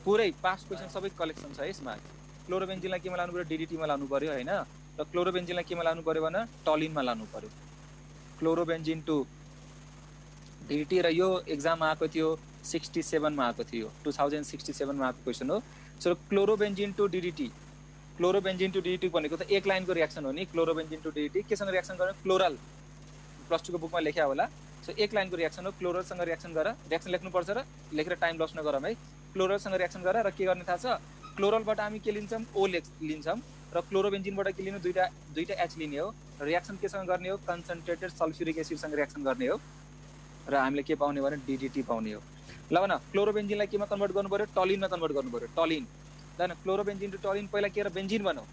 पुरै पास्ट क्वेशन सबै कलेक्सन छ यसमा। क्लोरोबेन्जिनलाई केमा लानु पर्यो, DDT मा लानु पर्यो हैन। र क्लोरोबेन्जिनलाई केमा लानु पर्यो भने टलिनमा लानु पर्यो, क्लोरोबेन्जिन टु DDT। र यो एक्जाम आएको थियो 67 मा आएको थियो, 2067 मा आएको क्वेशन हो। So chlorobenzene to DDT, chlorobenzene to DDT भनेको त एक लाइनको रियाक्सन हो नि। क्लोरोबेन्जिन टु DDT केसँग रियाक्सन गर्ने, क्लोरल, प्लस 2 को बुकमा लेख्या होला। सो एक लाइनको रियाक्सन हो, क्लोरलसँग रियाक्सन गर, रियाक्सन लेख्नु पर्छ र लेखेर टाइम लस नगरौँ है। क्लोरलसँग रियाक्सन गर र के गर्ने थाहा छ, क्लोरलबाट हामी के लिन्छौँ, O लिन्छौँ र क्लोरोबेन्जिनबाट के लिनु, दुईटा H लिने हो। रियाक्सन केसँग गर्ने हो, कन्सन्ट्रेटेड सल्फ्युरिक एसिडसँग रियाक्सन गर्ने हो र हामीले के पाउने भने DDT पाउने हो। ल भन क्लोरोबेन्जिनलाई केमा कन्भर्ट गर्नु पर्यो, टलिनमा कन्भर्ट गर्नु पर्यो, टलिन। ल क्लोरोबेन्जिन टु टलिन, पहिला के गर, बेन्जिन बनाऊ,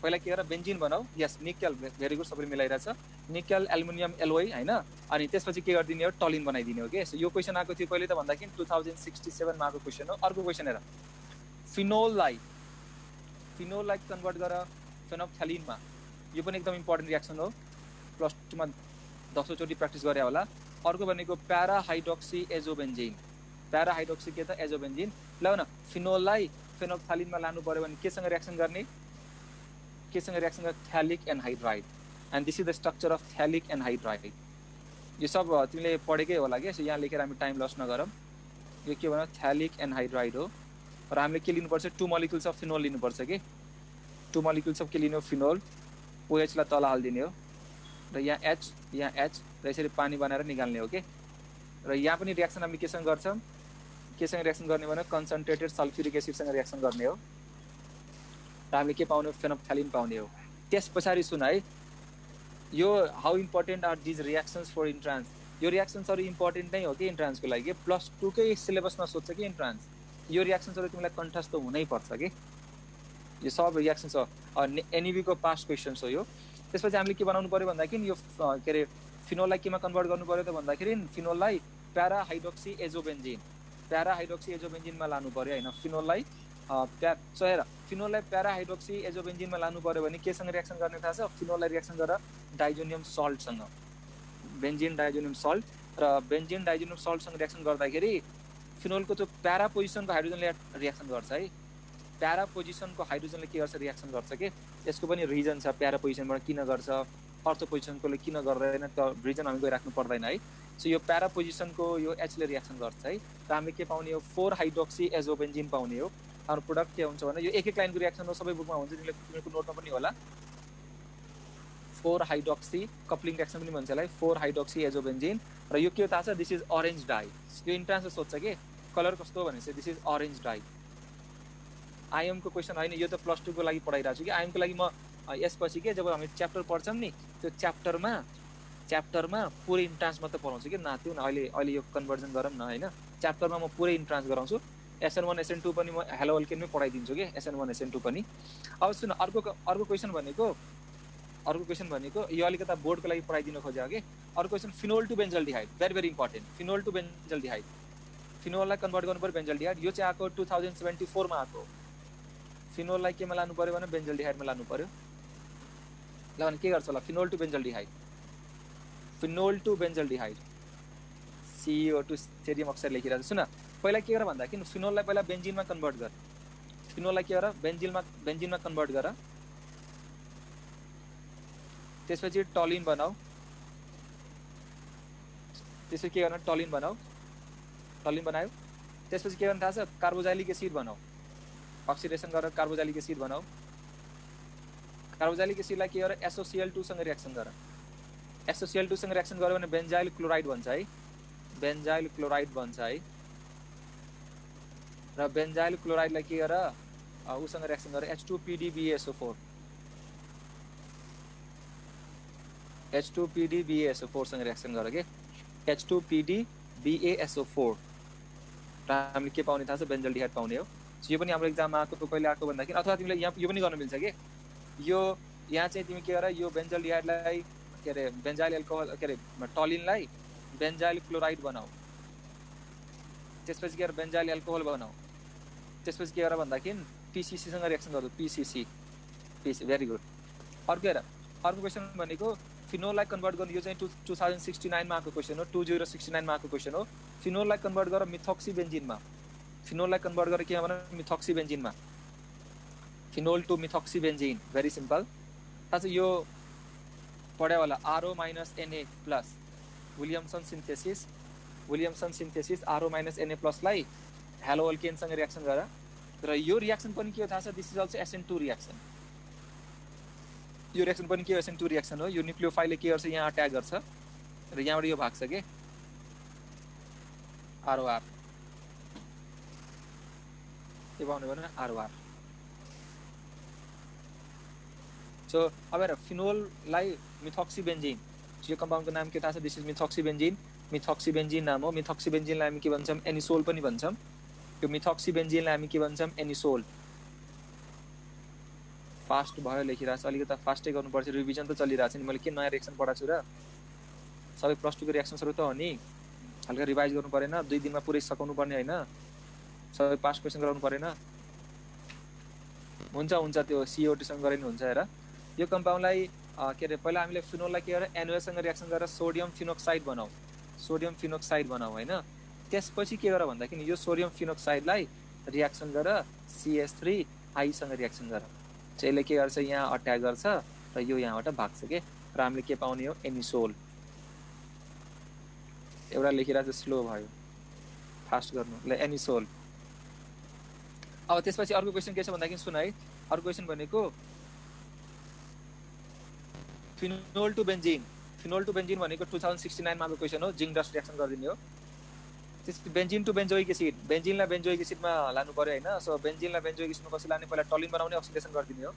पहिला के गर, बेन्जिन बनाऊ। यस निकल, भेरी गुड, सबैले मिलाइरहेछ, निकल एल्युमिनियम एलोय हैन। अनि त्यसपछि के गरिदिने हो, टलिन बनाइदिने हो के। सो यो क्वेशन आएको थियो कहिले त भन्दाखेरि 2067 मा आएको क्वेशन हो। अर्को क्वेशन हेर, फिनोललाई कन्भर्ट गर फेनोप्थ्यालिनमा, यो पनि एकदम इम्पोर्टेन्ट रियाक्सन हो। +2 मा 10 चोटी प्र्याक्टिस गरे होला। अर्को भनेको प्यारा हाइड्रोक्सी एजोबेन्जिन। प्यारा हाइड्रोक्सी के त एजोबेन्जिन। ल न फिनोललाई फेनोल्फथालिनमा लानु पर्यो भने केसँग रिएक्सन गर्ने? केसँग रिएक्सन गर्ने? Phthalic anhydride. And this is the structure of phthalic anhydride. यो सब तिमीले पढेकै होला के, सो यहाँ लेखेर हामी टाइम लस नगरौँ। यो के भन्छ? थ्यालिक एनहाइड्राइड हो। र हामीले के लिनुपर्छ? 2 मोलिक्युल्स अफ फिनोल लिनुपर्छ कि 2 मोलिक्युल्स अफ के लिनु? फिनोल। OH लाई तल हालिदिने हो र यहाँ H र यसरी पानी बनाएर निकाल्ने हो के। र यहाँ पनि रिएक्सन हामीले केसँग गर्छौँ? केसँग रिएक्सन गर्ने भने कन्सन्ट्रेटेड सल्फ्युरिक एसिडसँग रिएक्सन गर्ने हो र हामीले के पाउने? फेनोल्फथालिन पाउने हो। त्यस पछाडि सुन है, यो how important are these reactions for entrance. यो रिएक्सन्सहरू इम्पोर्टेन्ट नै हो कि इन्ट्रान्सको लागि। +2 कै सिलेबसमा सोध्छ कि इन्ट्रान्स। यो रिएक्सन्सहरू तिमीलाई कन्ठस्थ हुनै पर्छ कि। यो सब रिएक्सन्स हो, NEB को पास्ट क्वेसन्स हो यो। त्यसपछि हामीले के बनाउनु पर्यो भन्दाखेरि यो के अरे फिनोललाई केमा कन्भर्ट गर्नु पर्यो त भन्दाखेरि फिनोललाई प्यारा हाइड्रोक्सी एजोबेन्जिन, प्यारा हाइड्रोक्सी एजोबेन्जिनमा लानु पर्यो हैन। फिनोललाई फिनोललाई प्यारा हाइड्रोक्सी एजोबेन्जिनमा लानु पर्यो भने केसँग रिएक्सन गर्ने थाहा छ? फिनोललाई रिएक्सन गरेर डाइजोनियम सल्टसँग, बेन्जिन डाइजोनियम सल्ट र बेन्जिन डाइजोनियम सल्टसँग रिएक्सन गर्दाखेरि फिनोलको त्यो प्यारा पोजिसनको हाइड्रोजनले रिएक्सन गर्छ है। प्यारा पोजिसनको हाइड्रोजनले के गर्छ? रिएक्सन गर्छ कि। यसको पनि रिजन छ, प्यारा पोजिसनबाट किन गर्छ, अर्थो पोजिसनकोले किन गर्दैन, त रिजन हामी गइराख्नु पर्दैन है। सो यो प्यारा पोजिसनको यो H ले रिएक्सन गर्छ है। र हामीले के पाउने हो? 4 हाइड्रोक्सी एजोबेन्जिन पाउने हो। हाम्रो प्रोडक्ट के हुन्छ भने यो एक एक लाइनको रिएक्सन हो, सबै बुकमा हुन्छ, तिमीहरूको नोटमा पनि होला। 4 हाइड्रोक्सी कप्लिङ रिएक्सन पनि भन्छ यसलाई, 4 हाइड्रोक्सी एजोबेन्जिन। र यो के हो थाहा छ? This is orange dye. यो इन्ट्रान्सले सोध्छ कि कलर कस्तो हो भनेपछि this is orange dye. IM को क्वेसन होइन, यो त +2 को लागि पढाइरहेको छु कि। IM को लागि म यसपछि के जब हामी च्याप्टर पढ्छौँ नि, त्यो च्याप्टरमा पुरै इन्ट्रान्स मात्रै पढाउँछु कि। नाथ्यौ न, अहिले यो कन्भर्जन गरौँ न होइन। च्याप्टरमा म पुरै इन्ट्रान्स गराउँछु। SN1 SN2 पनि म हेलो अल्केनमै पढाइदिन्छु कि, SN1 SN2 पनि। अब सुन, अर्को क्वेसन भनेको यो अलिकता बोर्डको लागि पढाइदिन खोजेको कि। अर्को question phenol to benzaldehyde, very very important. Phenol to benzaldehyde, फिनोललाई कन्भर्ट गर्नु पर्यो बेन्जल्डिहाइड। यो चाहिँ आएको 2074 मा आएको। फिनोललाई केमा लानु पर्यो भने बेन्जल्डिहाइडमा लानु पर्यो। ल भने के गर्छ होला? Phenol to benzaldehyde, phenol to benzaldehyde, CO2 cerium oxide लेखिरहेको छ। सुन, पहिला के गर भन्दाखेरि फिनोललाई पहिला बेन्जिनमा कन्भर्ट गर। फिनोललाई के गर? बेन्जिनमा कन्भर्ट गर। त्यसपछि टलिन बनाऊ। त्यसपछि के गर्न? टलिन बनाऊ। टलिन बनायो त्यसपछि के गर्न थाहा छ? कार्बोजाइलिक एसिड बनाऊ। अक्सिडेसन गरेर कार्बोजाइलिक एसिड बनाऊ। कार्बोजाइलिक एसिडलाई के गर? SOCl2 सँग रिएक्सन गर। SOCl2 सँग रिएक्सन गर्यो भने बेन्जाइल क्लोराइड बन्छ है, बेन्जाइल क्लोराइड बन्छ है। र बेन्जाइल क्लोराइडलाई के गर? उसँग रिएक्सन गर, H2PdBaSO4, H2PdBaSO4 सँग रिएक्सन गर के, H2PdBaSO4। र हामीले के पाउने थाहा छ? बेन्जल्डिहाइड पाउने हो। यो पनि हाम्रो एक्जाममा आएको, कहिले आएको भन्दाखेरि, अथवा तिमीले यहाँ यो पनि गर्न मिल्छ कि। यो यहाँ चाहिँ तिमी के गर? यो बेन्जल्डिहाइडलाई के अरे बेन्जाइल एल्कोहल के अरे टलिनलाई बेन्जाइल क्लोराइड बनाऊ। त्यसपछि के गर? बेन्जाइल एल्कोहल बनाऊ। त्यसपछि के गर भन्दाखेरि PCC सँग रिएक्सन गर्नु, PCC, भेरी गुड। अर्को क्वेसन भनेको फिनोललाई कन्भर्ट गर्नु। यो चाहिँ 2069 मा आएको क्वेसन हो, 2069 मा आएको क्वेसन हो। फिनोललाई कन्भर्ट गर मिथोक्सी बेन्जिनमा। फिनोललाई कन्भर्ट गरेर के भने मिथोक्सी बेन्जिनमा, phenol to methoxy benzene, very simple. अच्छा यो पढ्यो होला RO - Na+, Williamson synthesis RO - Na+ लाई हेलो अल्केनसँग रिएक्सन गर। र यो रिएक्सन पनि के हो थाहा छ? This is also SN2 reaction. यो रिएक्सन पनि के हो? SN2 रिएक्सन हो। यो न्युक्लियोफाइलले के गर्छ? यहाँ अट्याक गर्छ र यहाँबाट यो भाग्छ के, ROR। के भन्नु भने ROR। सो अब हेर, फिनोललाई मिथोक्सी बेन्जिन, यो कम्पाउन्डको नाम के थाहा छ? This is methoxy benzene. Methoxy benzene नाम हो। मिथोक्सी बेन्जिनलाई हामी के भन्छौँ? एनिसोल पनि भन्छौँ। यो मिथोक्सी बेन्जिनलाई हामी के भन्छौँ? एनिसोल। फास्ट भयो लेखिरहेको छ, अलिकति फास्टै गर्नुपर्छ, रिभिजन त चलिरहेको छ नि। मैले के नयाँ रिएक्सन पढाएको छु र? सबै +2 को रिएक्सन्सहरू त हो नि, हल्का रिभाइज गर्नु परेन? 2 दिनमा पुरै सकाउनु पर्ने होइन? सबै पास्ट क्वेसन गराउनु परेन? हुन्छ त्यो CO2 सँग गरे नि हुन्छ। हेर, यो कम्पाउन्डलाई के अरे पहिला हामीले फिनोललाई के गरेर NaOH सँग रिएक्सन गरेर सोडियम फिनोक्साइड बनाऊ हैन। त्यसपछि के गर भन्दाखेरि यो सोडियम फिनोक्साइडलाई रिएक्सन गरेर CH3 सँग रिएक्सन गर। यसले के गर्छ यहाँ अट्याक गर्छ र यो यहाँबाट भाग्छ के, र हामीले के पाउने हो एनिसोल। एउटा लेखिरहेको स्लो भयो, फास्ट गर्नु ल एनिसोल। अब त्यसपछि अर्को क्वेशन के छ भन्दाखेरि सुन है, अर्को क्वेशन भनेको फिनोल टु बेन्जिन भनेको 2069 मा को क्वेशन हो, जिंक डस्ट रिएक्सन गरिदिने हो। त्यसपछि बेन्जिन टु बेन्जोइक एसिड, बेन्जिनलाई बेन्जोइक एसिडमा लानु पर्यो हैन। सो बेन्जिनलाई बेन्जोइक एसिडमा कसरी लाने, पहिला टलिन बनाउने अक्सिडेसन गरिदिने हो।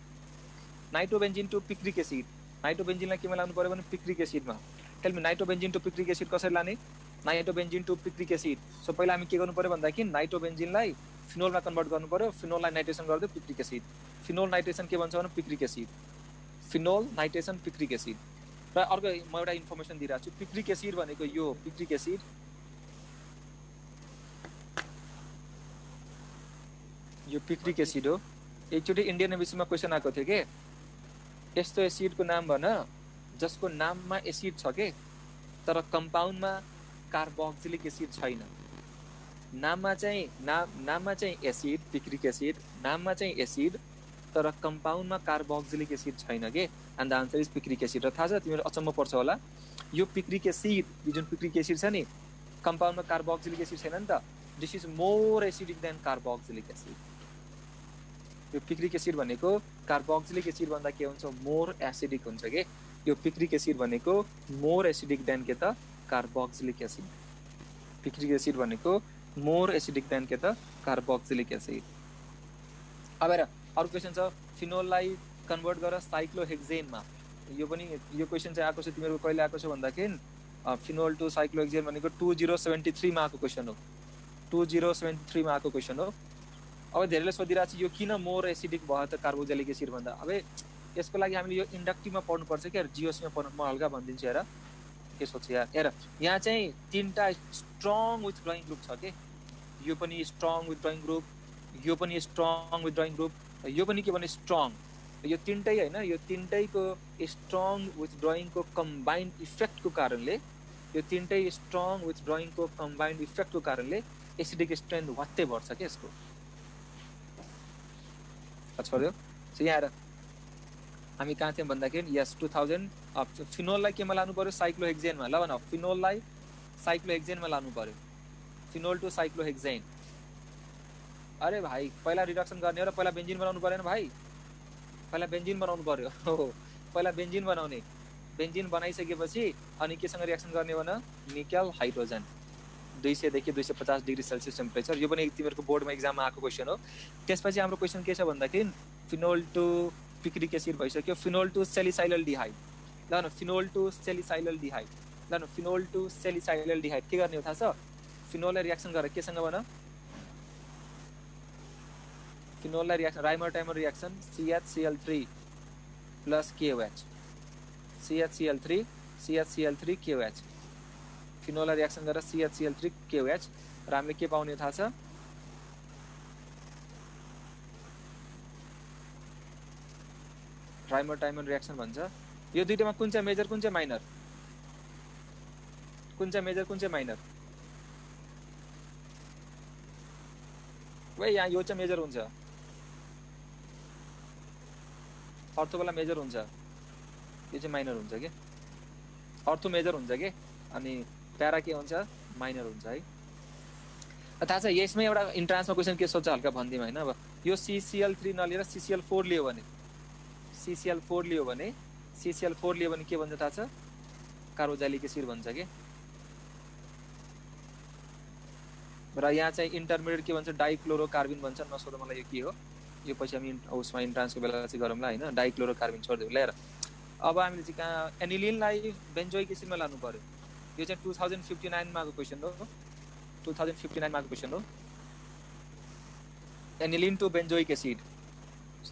नाइट्रोबेन्जिन टु पिक्रिक एसिड, नाइट्रोबेन्जिनलाई केमा लानु पर्यो भने पिक्रिक एसिडमा। Tell me nitrobenzene to picric acid कसरी लाने, nitrobenzene to picric acid. So पहिला हामी के गर्नु पर्यो भन्दाखेरि नाइट्रोबेन्जिनलाई फिनोलमा कन्भर्ट गर्नु पर्यो, फिनोललाई नाइट्रेसन गर्दै पिक्रिक एसिड। फिनोल नाइट्रेसन के भन्छ भने picric acid, phenol nitration picric acid. र अर्को म एउटा इन्फर्मेसन दिइरहेको छु, पिक्रिक एसिड भनेको यो पिक्रिक एसिड हो। एकचोटि इन्डियन एबिसीमा क्वेसन आएको थियो के, यस्तो एसिडको नाम भन जसको नाममा एसिड छ के तर कम्पाउन्डमा कार्बोक्सिलिक एसिड छैन। नाममा चाहिँ एसिड पिक्रिक एसिड, नाममा चाहिँ एसिड तर कम्पाउन्डमा कार्बोक्सिलिक एसिड छैन के, and the answer is picric acid. र थाहा छ तिमीहरू अचम्म पर्छ होला, यो पिक्रिक एसिड, यो जुन पिक्रिक एसिड छ नि कम्पाउन्डमा कार्बोक्सिलिक एसिड छैन नि त, this is more acidic then carboxylic acid. यो पिक्रिक एसिड भनेको कार्बोक्सिलिक एसिड भन्दा के हुन्छ मोर एसिडिक हुन्छ के, यो पिक्रिक एसिड भनेको मोर एसिडिक देन के त कार्बोक्सिलिक एसिड। पिक्रिक एसिड भनेको मोर एसिडिक देन के त कार्बोक्सिलिक एसिड। अब हेर अर्को क्वेसन छ, फिनोललाई कन्भर्ट गर साइक्लोहेक्सेनमा। यो पनि यो क्वेसन चाहिँ आएको छ तिमीहरूको कहिले आएको छ भन्दाखेरि फिनोल टु साइक्लोहेक्सेन भनेको 2073 मा आएको क्वेसन हो, 2073 मा आएको क्वेसन हो। अब धेरैले सोधिरहेको छ यो किन मोर एसिडिक भयो त कार्बोक्सिलिक एसिड भन्दा। अब यसको लागि हामीले यो इन्डक्टिभमा पढ्नुपर्छ क्या, जिओसीमा पढ्नु म हल्का भनिदिन्छु हेर के सोध्छु यार। हेर यहाँ चाहिँ 3टा स्ट्रङ विथड्रइङ ग्रुप छ के, यो पनि स्ट्रङ विथड्रइङ ग्रुप, यो पनि स्ट्रङ विथड्रइङ ग्रुप, यो पनि के भने स्ट्रङ। यो 3टै हैन, यो 3टैको स्ट्रङ विथड्रइङको कम्बाइन्ड इफेक्टको कारणले, यो 3टै स्ट्रङ विथड्रइङको कम्बाइन्ड इफेक्टको कारणले एसिडिक स्ट्रेन्थ वात्तै बढ्छ के यसको। छोड्यो। सो यहाँ हामी कहाँ थियौँ भन्दाखेरि यस 2000 फिनोललाई केमा लानु पर्यो साइक्लोहेक्सेनमा। ल भन फिनोललाई साइक्लोहेक्सेनमा लानु पर्यो, फिनोल टु साइक्लोहेक्सेन। अरे भाइ पहिला रिडक्सन गर्ने हो र पहिला बेन्जिन बनाउनु परेन भाइ, पहिला बेन्जिन बनाउनु पर्यो हो, पहिला बेन्जिन बनाउने, बेन्जिन बनाइसकेपछि अनि केसँग रिएक्सन गर्ने भन निकेल हाइड्रोजन 200 देखि 250 डिग्री सेल्सियस टेम्परेचर। यो पनि तिमीहरूको बोर्डमा एक्जाममा आएको क्वेसन हो। त्यसपछि हाम्रो क्वेसन के छ भन्दाखेरि फिनोल टु पिक्रिक एसिड भइसक्यो, फिनोल टु सेलिसाइलल्डिहाइड। ल न फिनोल टु सेलिसाइलल्डिहाइड, ल न फिनोल टु सेलिसाइलल्डिहाइड के गर्ने हो थाहा छ, फिनोललाई रिएक्सन गरेर केसँग भन फिनोललाई reaction Reimer Tiemann reaction CHCl3 plus KOH, CHCl3 CHCl3 KOH। फिनोललाई रिएक्सन गरेर CHCl3 KOH र हामीले के पाउने थाहा छ राइमर टाइमर रिएक्सन भन्छ। यो दुईटामा कुन चाहिँ मेजर कुन चाहिँ माइनर, कुन चाहिँ मेजर कुन चाहिँ माइनर, वै यहाँ यो चाहिँ मेजर हुन्छ, अर्थो वाला मेजर हुन्छ, यो चाहिँ माइनर हुन्छ के, अर्थो मेजर हुन्छ के, अनि प्यारा के हुन्छ माइनर हुन्छ है। थाहा छ यसमै एउटा इन्ट्रान्समा क्वेसन के सोध्छ हल्का भनिदिउँ हैन। अब यो CCl3 नलिएर CCl4 लियो भने, CCl4 लियो भने, CCl4 लियो भने के भन्छ थाहा छ कार्बोक्सिलिक एसिड भन्छ के। र यहाँ चाहिँ इन्टरमिडिएट के भन्छ डाइक्लोरोकार्बिन भन्छ, नसोध मलाई यो के हो, यो पछि हामी उसमा इन्ट्रान्सको बेला चाहिँ गरौँला हैन। डाइक्लोरोकार्बिन छोडिदिउँ ल। अब हामीले चाहिँ कहाँ एनिलिनलाई बेन्जोइक एसिडमा लानु पर्यो, यो चाहिँ 2059 मा आएको क्वेसन हो, 2059 मा आएको क्वेसन हो। एनिलिन टु बेन्जोइक एसिड,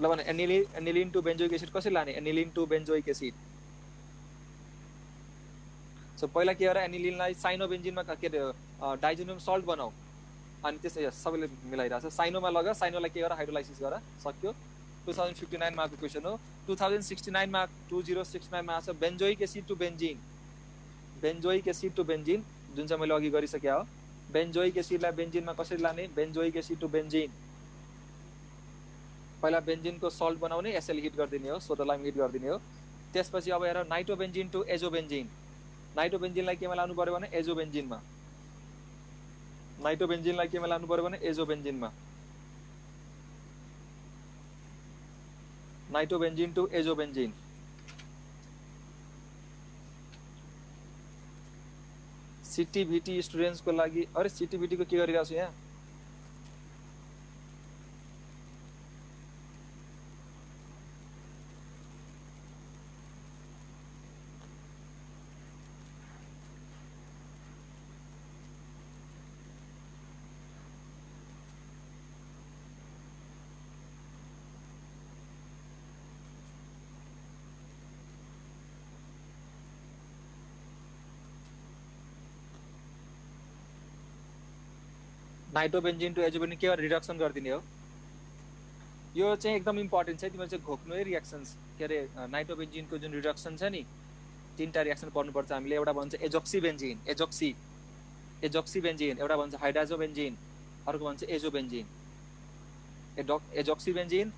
ल भने एनिलिन टु बेन्जोइक एसिड कसरी लाने, aniline to benzoic acid. So पहिला के गर एनिलिनलाई साइनोबेन्जिनमा के अरे डाइजोनियम सल्ट बनाऊ, अनि त्यसै सबैले मिलाइरहेछ, साइनोमा लग, साइनोलाई के गर हाइड्रोलाइसिस गर, सक्यो। 2059 मा आएको क्वेशन हो 2069 मा 2069 मा आछ बेन्जोइक एसिड टु बेन्जिन जुन चाहिँ मैले अघि गरिसके हो बेन्जोइक एसिडलाई बेन्जिनमा कसरी लाने बेन्जोइक एसिड टु बेन्जिन पहिला बेन्जिनको सल्ट बनाउने एसएल हिट गरिदिने हो सोडालाई हिट गरिदिने हो त्यसपछि अब हेर नाइट्रोबेन्जिन टु एजोबेन्जिन नाइट्रोबेन्जिनलाई केमा लानु पर्यो भने एजोबेन्जिनमा नाइट्रोबेन्जिनलाई केमा लानु पर्यो भने एजोबेन्जिनमा नाइट्रोबेन्जिन टु एजोबेन्जिन सीटीभीटी स्टुडेन्ट्स को लागि अरे सीटीभीटी को के गरिरहेको छु यहाँ नाइट्रोबेन्जिन टु एजोबेन्जिन के रिडक्सन गरिदिने हो यो चाहिँ एकदम इम्पोर्टेन्ट छ तिमीले चाहिँ घोक्नु है रिएक्सन्स के अरे नाइट्रोबेन्जिनको जुन रिडक्सन छ नि तीनटा रिएक्सन पढ्नुपर्छ हामीले एउटा भन्छ एजोक्सिबेन्जिन एजोक्सिबेन्जिन एउटा भन्छ हाइड्रोजोबेन्जिन अर्को भन्छ एजोबेन्जिन एजोक्सिबेन्जिन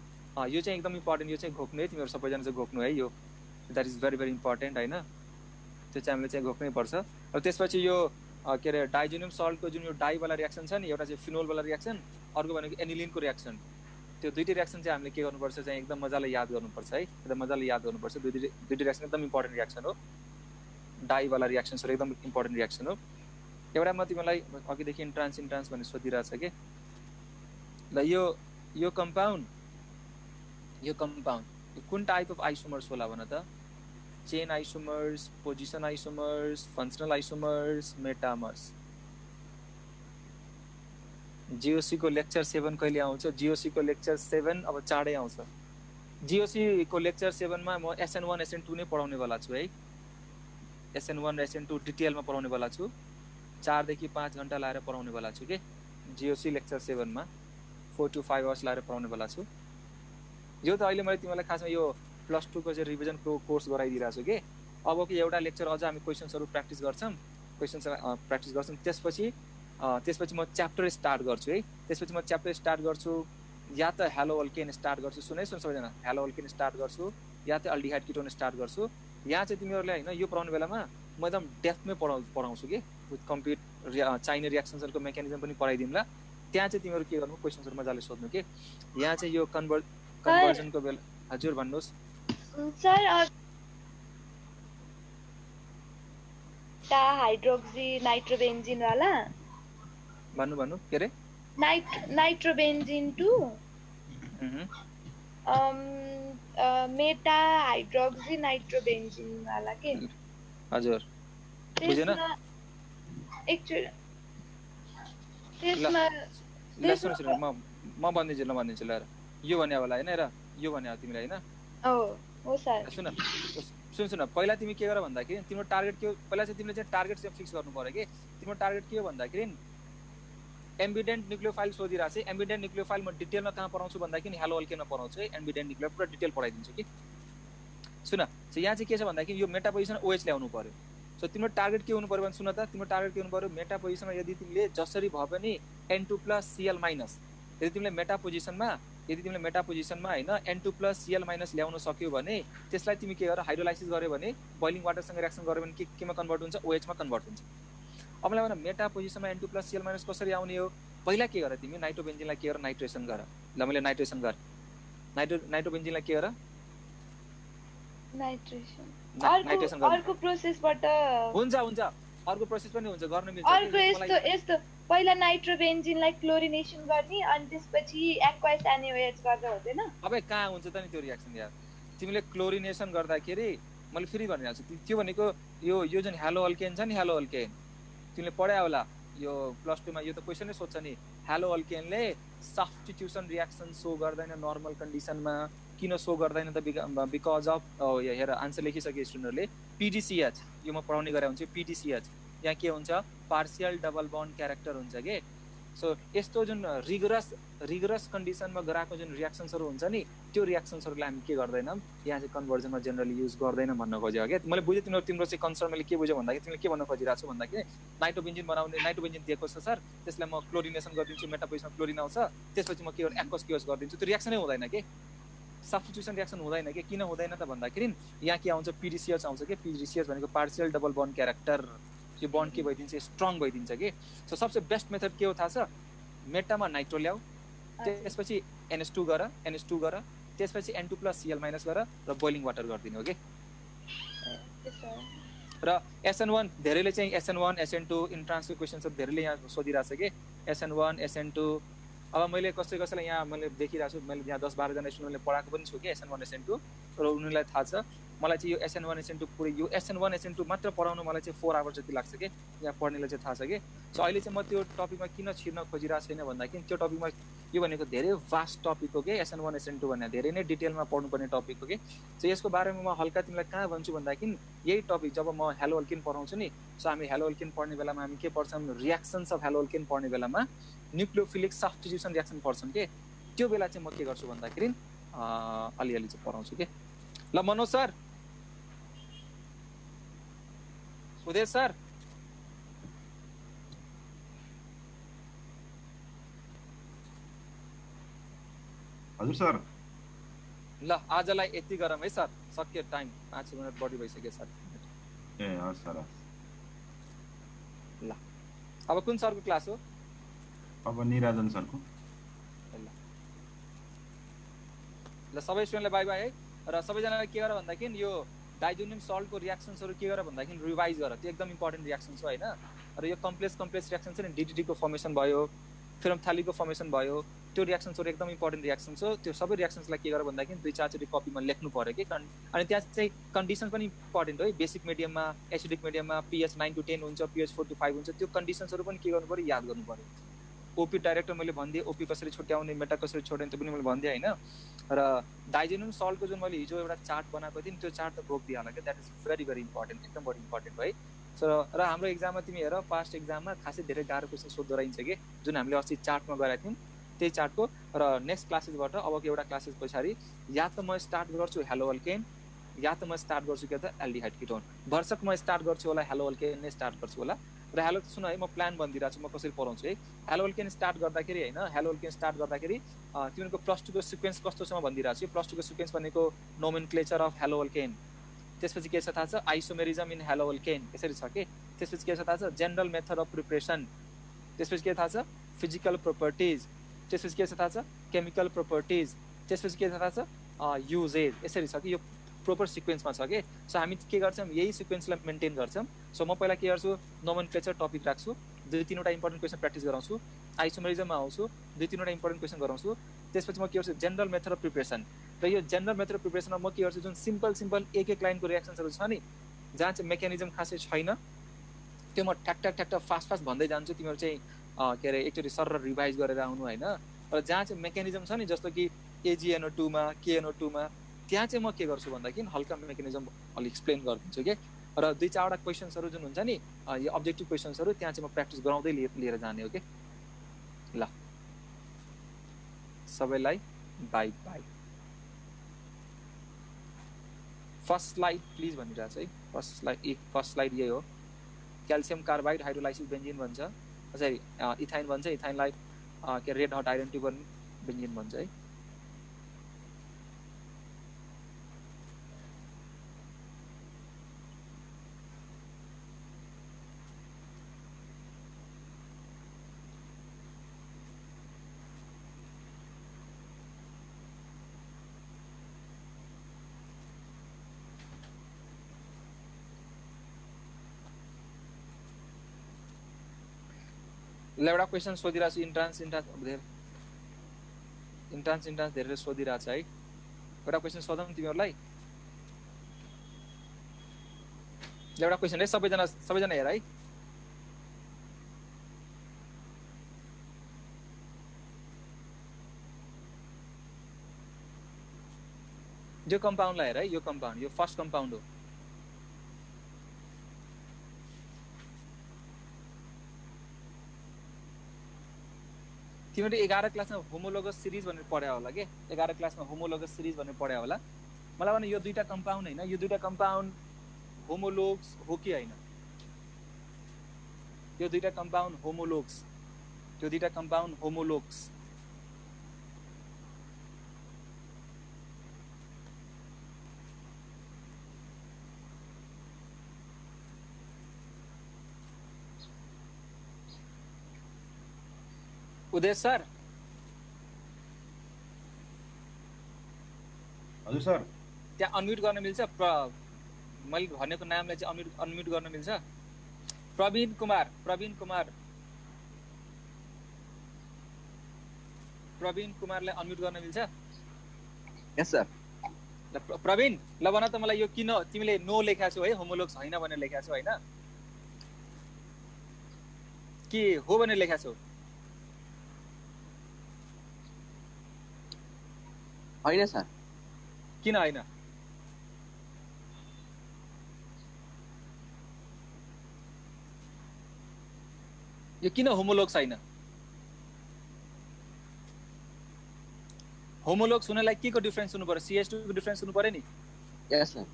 यो चाहिँ एकदम इम्पोर्टेन्ट यो चाहिँ घोक्नु है तिमीहरू सबैजना चाहिँ घोक्नु है यो that is very very important हैन त्यो चाहिँ हामीले चाहिँ घोक्नै पर्छ र त्यसपछि यो के अरे डाइजोनियम सल्टको जुन यो डाइ वाला रिएक्सन छ नि एउटा चाहिँ फिनोल वाला रिएक्सन अर्को भनेको एनिलिनको रिएक्सन त्यो दुईटै रिएक्सन चाहिँ हामीले के गर्नुपर्छ चाहिँ एकदम मजाले याद गर्नुपर्छ है एकदम मजाले याद गर्नुपर्छ दुईटै रिएक्सन एकदम इम्पोर्टेन्ट रिएक्सन हो डाइ वाला रिएक्सन्सहरु एकदम इम्पोर्टेन्ट रिएक्सन हो एउटा म तिमीलाई अघिदेखि इन्ट्रान्स भन्ने सोधिरहेछ के ल यो कम्पाउन्ड कुन टाइप अफ आइसोमर्स होला भन त chain isomers position isomers functional isomers metamers GOC को लेक्चर 7 कहिले आउँछ जीओसी को लेक्चर 7 अब चाँडै आउँछ जीओसी को लेक्चर 7 मा म SN1 SN2 नै पढाउने वाला छु है SN1 र SN2 डिटेलमा पढाउने वाला छु 4 देखि 5 घण्टा लाएर पढाउने वाला छु के जीओसी लेक्चर 7 मा 4 to 5 आवर्स लाएर पढाउने वाला छु यो त अहिले मैले तिमीलाई खासमा यो प्लस 2 को चाहिँ रिभिजन कोर्स गराइदिरहेको छु के अब कि एउटा लेक्चर अझ हामी क्वेशन्सहरु प्र्याक्टिस गर्छौं त्यसपछि म च्याप्टर स्टार्ट गर्छु है त्यसपछि म च्याप्टर स्टार्ट गर्छु या त हेलो अल्केन स्टार्ट गर्छु सुन सबैजना हेलो अल्केन स्टार्ट गर्छु या त अल्डिहाइड किटोन स्टार्ट गर्छु यहाँ चाहिँ तिमीहरुले हैन यो पढाउने बेलामा म एकदम डेप्थमै पढाउँछु के विथ कम्प्लिट चाइना रिएक्सन्सहरुको मेकानिजम पनि पढाइदिउँला त्यहाँ चाहिँ तिमीहरु के गर्नु क्वेशन्सहरु मजाले सोध्नु के यहाँ चाहिँ यो कन्भर्जनको बेला हजुर भन्नुस् सर हाइड्रोक्सी नाइट्रोबेन्जिन वाला भन्नु के रे नाइट्रोबेन्जिन टु मेटा हाइड्रोक्सी नाइट्रोबेन्जिन वाला के हजुर बुझेन एक्चुअली त्यसमा म भन्दिन्छु ल यो भन्या होला हैन र यो भन्या तिमीलाई हैन हो सर सुन पहिला तिमी के गर भन्दाखेरि तिम्रो टार्गेट के हो पहिला चाहिँ तिमीले चाहिँ टार्गेट चाहिँ फिक्स गर्नु पर्यो के तिम्रो टार्गेट के हो भन्दाखेरि एम्बिडेन्ट न्यूक्लियोफाइल सोधिरहेछ एम्बिडेन्ट न्यूक्लियोफाइल म डिटेलमा कहाँ पढाउँछु भन्दाखेरि हेलो अल्केनमा पढाउँछु है एम्बिडेन्ट न्यूक्लियोफाइल पुरा डिटेल पढाइदिन्छु कि सुन सो यहाँ चाहिँ के छ भन्दाखेरि यो मेटा पोजिसन OH ल्याउनु पर्यो सो तिम्रो टार्गेट के हुनु पर्यो भने सुन त तिम्रो टार्गेट के हुनु पर्यो मेटा पोजिसनमा यदि तिमीले जसरी भए पनि N2+Cl- यदि तिमीले मेटा पोजिसनमा हैन N2+Cl- ल्याउन सक्यौ भने त्यसलाई तिमी के गर हाइड्रोलाइसिस गर्यो भने बोइलिङ वाटरसँग रिएक्सन गर्यो भने केमा कन्भर्ट हुन्छ OH मा कन्भर्ट हुन्छ अब मलाई भन मेटा पोजिसनमा N2+Cl- कसरी आउने हो पहिला के गर तिमी नाइट्रोबेन्जिनलाई के गर नाइट्रेसन गर ल मैले नाइट्रेसन गर नाइट्रोबेन्जिनलाई के गर नाइट्रेसन अर्को प्रोसेसबाट हुन्छ अर्को प्रोसेस पनि हुन्छ गर्न मिल्छ अर्को यस्तो पहिला नाइट्रोबेन्जिनलाई क्लोरिनेसन गर्ने अनि त्यसपछि एक्वायस NaOH गर्दा हुँदैन अबे कहाँ हुन्छ त नि त्यो रिएक्सन यार तिमीले क्लोरिनेसन गर्दाखेरि मैले फेरि भनिहाल्छु त्यो भनेको यो जुन हेलो अल्केन छ नि हेलो अल्केन तिमीले पढायो होला यो प्लस 2 मा यो त क्वेशनै सोध्छ नि हेलो अल्केनले सब्स्टिट्युसन रिएक्सन शो गर्दैन नर्मल कन्डिसनमा किन शो गर्दैन त बिकज अफ हेर आन्सर लेखिसके स्टुडेन्टहरुले PDCH यो म पढाउने गरे हुन्छ PDCH यहाँ के हुन्छ पार्शियल डबल बन्ड क्यारेक्टर हुन्छ के सो यस्तो जुन रिगरस कन्डिसनमा गराएको जुन रियाक्सन्सहरू हुन्छ नि त्यो रियाक्सन्सहरूलाई हामी के गर्दैनौँ यहाँ चाहिँ कन्भर्जनमा जेनरली युज गर्दैन भन्न खोजेको क्या मैले बुझेँ तिम्रो चाहिँ कन्सर्न मैले के बुझेँ भन्दाखेरि तिमीले के भन्न खोजिरहेको छु भन्दाखेरि नाइट्रोबेन्जिन बनाउने नाइट्रोबेन्जिन दिएको छ सर त्यसलाई म क्लोरिनेसन गरिदिन्छु मेटापोजिसमा क्लोरिन आउँछ त्यसपछि म के गर्छु एक्वस केओस गरिदिन्छु त्यो रियाक्सनै हुँदैन कि सब्स्टिट्युसन रियाक्सन हुँदैन कि किन हुँदैन त भन्दाखेरि यहाँ के आउँछ पिडिसिएच आउँछ कि पिडिसिएच भनेको पार्शियल डबल बन्ड क्यारेक्टर यो बन्ड के भइदिन्छ स्ट्रङ भइदिन्छ कि सो सबसे बेस्ट मेथड के हो थाहा छ मेटामा नाइट्रो ल्याऊ त्यसपछि NH2 गर त्यसपछि N2+Cl- गर र बोइलिङ वाटर गरिदिनु हो कि र SN1 धेरैले चाहिँ SN1 SN2 इन्ट्रान्सको क्वेसन्सहरु धेरैले यहाँ सोधिरहेछ कि SN1 SN2 अब मैले कसैलाई यहाँ मैले देखिरहेको छु मैले यहाँ 10-12 जना स्टुडेन्टले पढाएको पनि छु कि SN1 SN2 र उनीहरूलाई थाहा छ मलाई चाहिँ यो SN1 SN2 पुरै यो SN1 SN2 मात्र पढाउन मलाई चाहिँ 4 आवर जति लाग्छ कि यहाँ पढ्नेलाई चाहिँ थाहा छ कि सो अहिले चाहिँ म त्यो टपिकमा किन छिर्न खोजिरहेको छैन भन्दाखेरि त्यो टपिकमा यो भनेको धेरै भास्ट टपिक हो कि SN1 SN2 भन्ने धेरै नै डिटेलमा पढ्नुपर्ने टपिक हो कि सो यसको बारेमा म हल्का तिमीलाई कहाँ भन्छु भन्दाखेरि यही टपिक जब म हेलो अल्किन पढाउँछु नि सो हामी हेलो अल्किन पढ्ने बेलामा हामी के पढ्छौँ रियाक्सन्स अफ हेलो अल्किन पढ्ने बेलामा न्युक्लियोफिलिक सब्स्टिट्युसन रियाक्सन पढ्छौँ के त्यो बेला चाहिँ म के गर्छु भन्दाखेरि अलिअलि चाहिँ पढाउँछु के ल मनोज सर उदय सर हजुर सर ल आजलाई यति गरौँ है सर सक्यो टाइम 5 मिनट बढी भइसक्यो सर ए हस् सर ल अब कुन सरको क्लास हो अब निराजन सरको ल सबै स्टुडेन्टलाई बाइ बाइ है र सबैजनाले के गर भन्दाखेरि यो डाइजोनियम सल्टको रियाक्सन्सहरु के गर भन्दाखेरि रिभाइज गर त्यो एकदम इम्पोर्टेन्ट रियाक्सन्स हो हैन र यो कम्प्लेक्स रियाक्सन छ नि DDT को फर्मेसन भयो फेरोमथालीको फर्मेसन भयो त्यो रियाक्सन्सहरु एकदम इम्पोर्टेन्ट रियाक्सन्स हो त्यो सबै रियाक्सन्सलाई के गर भन्दाखेरि 2-4 चोटी कपीमा लेख्नु पर्यो के अनि त्यहाँ चाहिँ कन्डिसन पनि इम्पोर्टेन्ट हो है बेसिक मिडियममा एसिडिक मिडियममा pH 9 to 10 हुन्छ pH 4 to 5 हुन्छ त्यो कन्डिसन्सहरु पनि के गर्नु पर्यो याद गर्नु पर्यो ओपी डाइरेक्ट मैले भनिदिएँ ओपी कसरी छुट्याउने मेटा कसरी छोड्ने त्यो पनि मैले भनिदिएँ हैन र डाइजोनियम सल्टको जुन मैले हिजो एउटा चार्ट बनाएको थिएँ त्यो चार्ट त बोक्दिए होला के that is very very important एकदम बढी इम्पोर्टेन्ट है सो र हाम्रो एक्जाममा तिमी हेर पास्ट एक्जाममा खासै धेरै गाह्रो क्वेसन सोध्दो रहन्छ कि जुन हामीले अस्ति चार्टमा गराएको थियौँ त्यही चार्टको र नेक्स्ट क्लासेसबाट अबको एउटा क्लासेस पछाडि या त म स्टार्ट गर्छु हेलो अल्केन या त म स्टार्ट गर्छु के त एल्डिहाइड किटोन भर्सक म स्टार्ट गर्छु होला हेलो अल्केन नै स्टार्ट गर्छु होला र हेलो सुन है म प्लान भनिदिरहेको छु म कसरी पढाउँछु है हेलो अल्केन स्टार्ट गर्दाखेरि हैन हेलो अल्केन स्टार्ट गर्दाखेरि तिमीको +2 को सिक्वेन्स कस्तो छ म भनिदिरहेको छु +2 को सिक्वेन्स भनेको नोमेनक्लेचर अफ हेलो अल्केन त्यसपछि के छ थाहा छ आइसोमेरिजम इन हेलो अल्केन यसरी छ के त्यसपछि के छ थाहा छ जनरल मेथड अफ प्रिपरेसन त्यसपछि के थाहा छ फिजिकल प्रोपर्टिज त्यसपछि के छ थाहा छ केमिकल प्रोपर्टिज त्यसपछि के छ थाहा छ युजेज यसरी छ कि यो प्रोपर सिक्वेन्समा छ के सो हामी के गर्छौँ यही सिक्वेन्सलाई मेन्टेन गर्छौँ सो म पहिला के गर्छु नोमेनक्लेचर टपिक राख्छु 2-3वटा इम्पोर्टेन्ट क्वेसन प्र्याक्टिस गराउँछु आइसोमेरिजममा आउँछु 2-3वटा इम्पोर्टेन्ट क्वेसन गराउँछु त्यसपछि म के गर्छु जनरल मेथड अफ प्रिपरेसन र यो जनरल मेथड अफ प्रिपरेसनमा म के गर्छु जुन सिम्पल एक लाइनको रियाक्सन्सहरू छ नि जहाँ चाहिँ मेकानिजम खासै छैन त्यो म ठ्याक फास्ट भन्दै जान्छु तिमीहरू चाहिँ के अरे एकचोटि सर रिभाइज गरेर आउनु हैन र जहाँ चाहिँ मेकानिजम छ नि जस्तो कि AgNO2 मा KNO2 मा त्यहाँ चाहिँ म के गर्छु भन्दाखेरि हल्का मेकानिजम अलि एक्सप्लेन गरिदिन्छु के र 2-4वटा क्वेसन्सहरु जुन हुन्छ नि यो अब्जेक्टिभ क्वेसन्सहरु त्यहाँ चाहिँ म प्र्याक्टिस गराउँदै लिएर जाने हो के ल सबैलाई bye bye first slide please भनिरहेछ है फर्स्ट स्लाइड यही हो क्याल्सियम कार्बाइड हाइड्रोलाइसिस बेन्जिन भन्छ सरी इथाइन भन्छ इथाइनलाई के red hot iron tube benzene भन्छ है एउटा क्वेसन सोधिरहेको छु इन्ट्रान्स धेरै सोधिरहेको छ है एउटा क्वेसन सोधौँ तिमीहरूलाई एउटा क्वेसन है सबैजना हेर है यो कम्पाउन्डलाई हेर है यो कम्पाउन्ड यो फर्स्ट कम्पाउन्ड हो तिमीले 11 क्लासमा होमोलोगस सिरिज भनेर पढ्या होला के 11 क्लासमा होमोलोगस सिरिज भनेर पढ्या होला मलाई भने यो दुईटा कम्पाउन्ड हैन यो दुईटा कम्पाउन्ड होमोलोग्स हो कि हैन यो दुईटा कम्पाउन्ड होमोलोग्स त्यो दुईटा कम्पाउन्ड होमोलोग्स उदय सर हजुर सर त्यहाँ अनम्युट गर्न मिल्छ मैले भनेको नामलाई चाहिँ अनम्युट गर्न मिल्छ प्रवीण कुमारलाई अनम्युट गर्न मिल्छ यस सर ल प्रवीण ल भन त मलाई यो किन तिमीले नो लेख्या छौ है होमोलोग्स हैन भनेर लेख्या छौ हैन के हो भनेर लेख्या छौ होइन सर किन हैन यो किन होमोलोग्स हैन होमोलोग्स हुनलाई के को डिफरेन्स हुनु पर्यो CH2 को डिफरेन्स हुनु पर्यो नि यस सर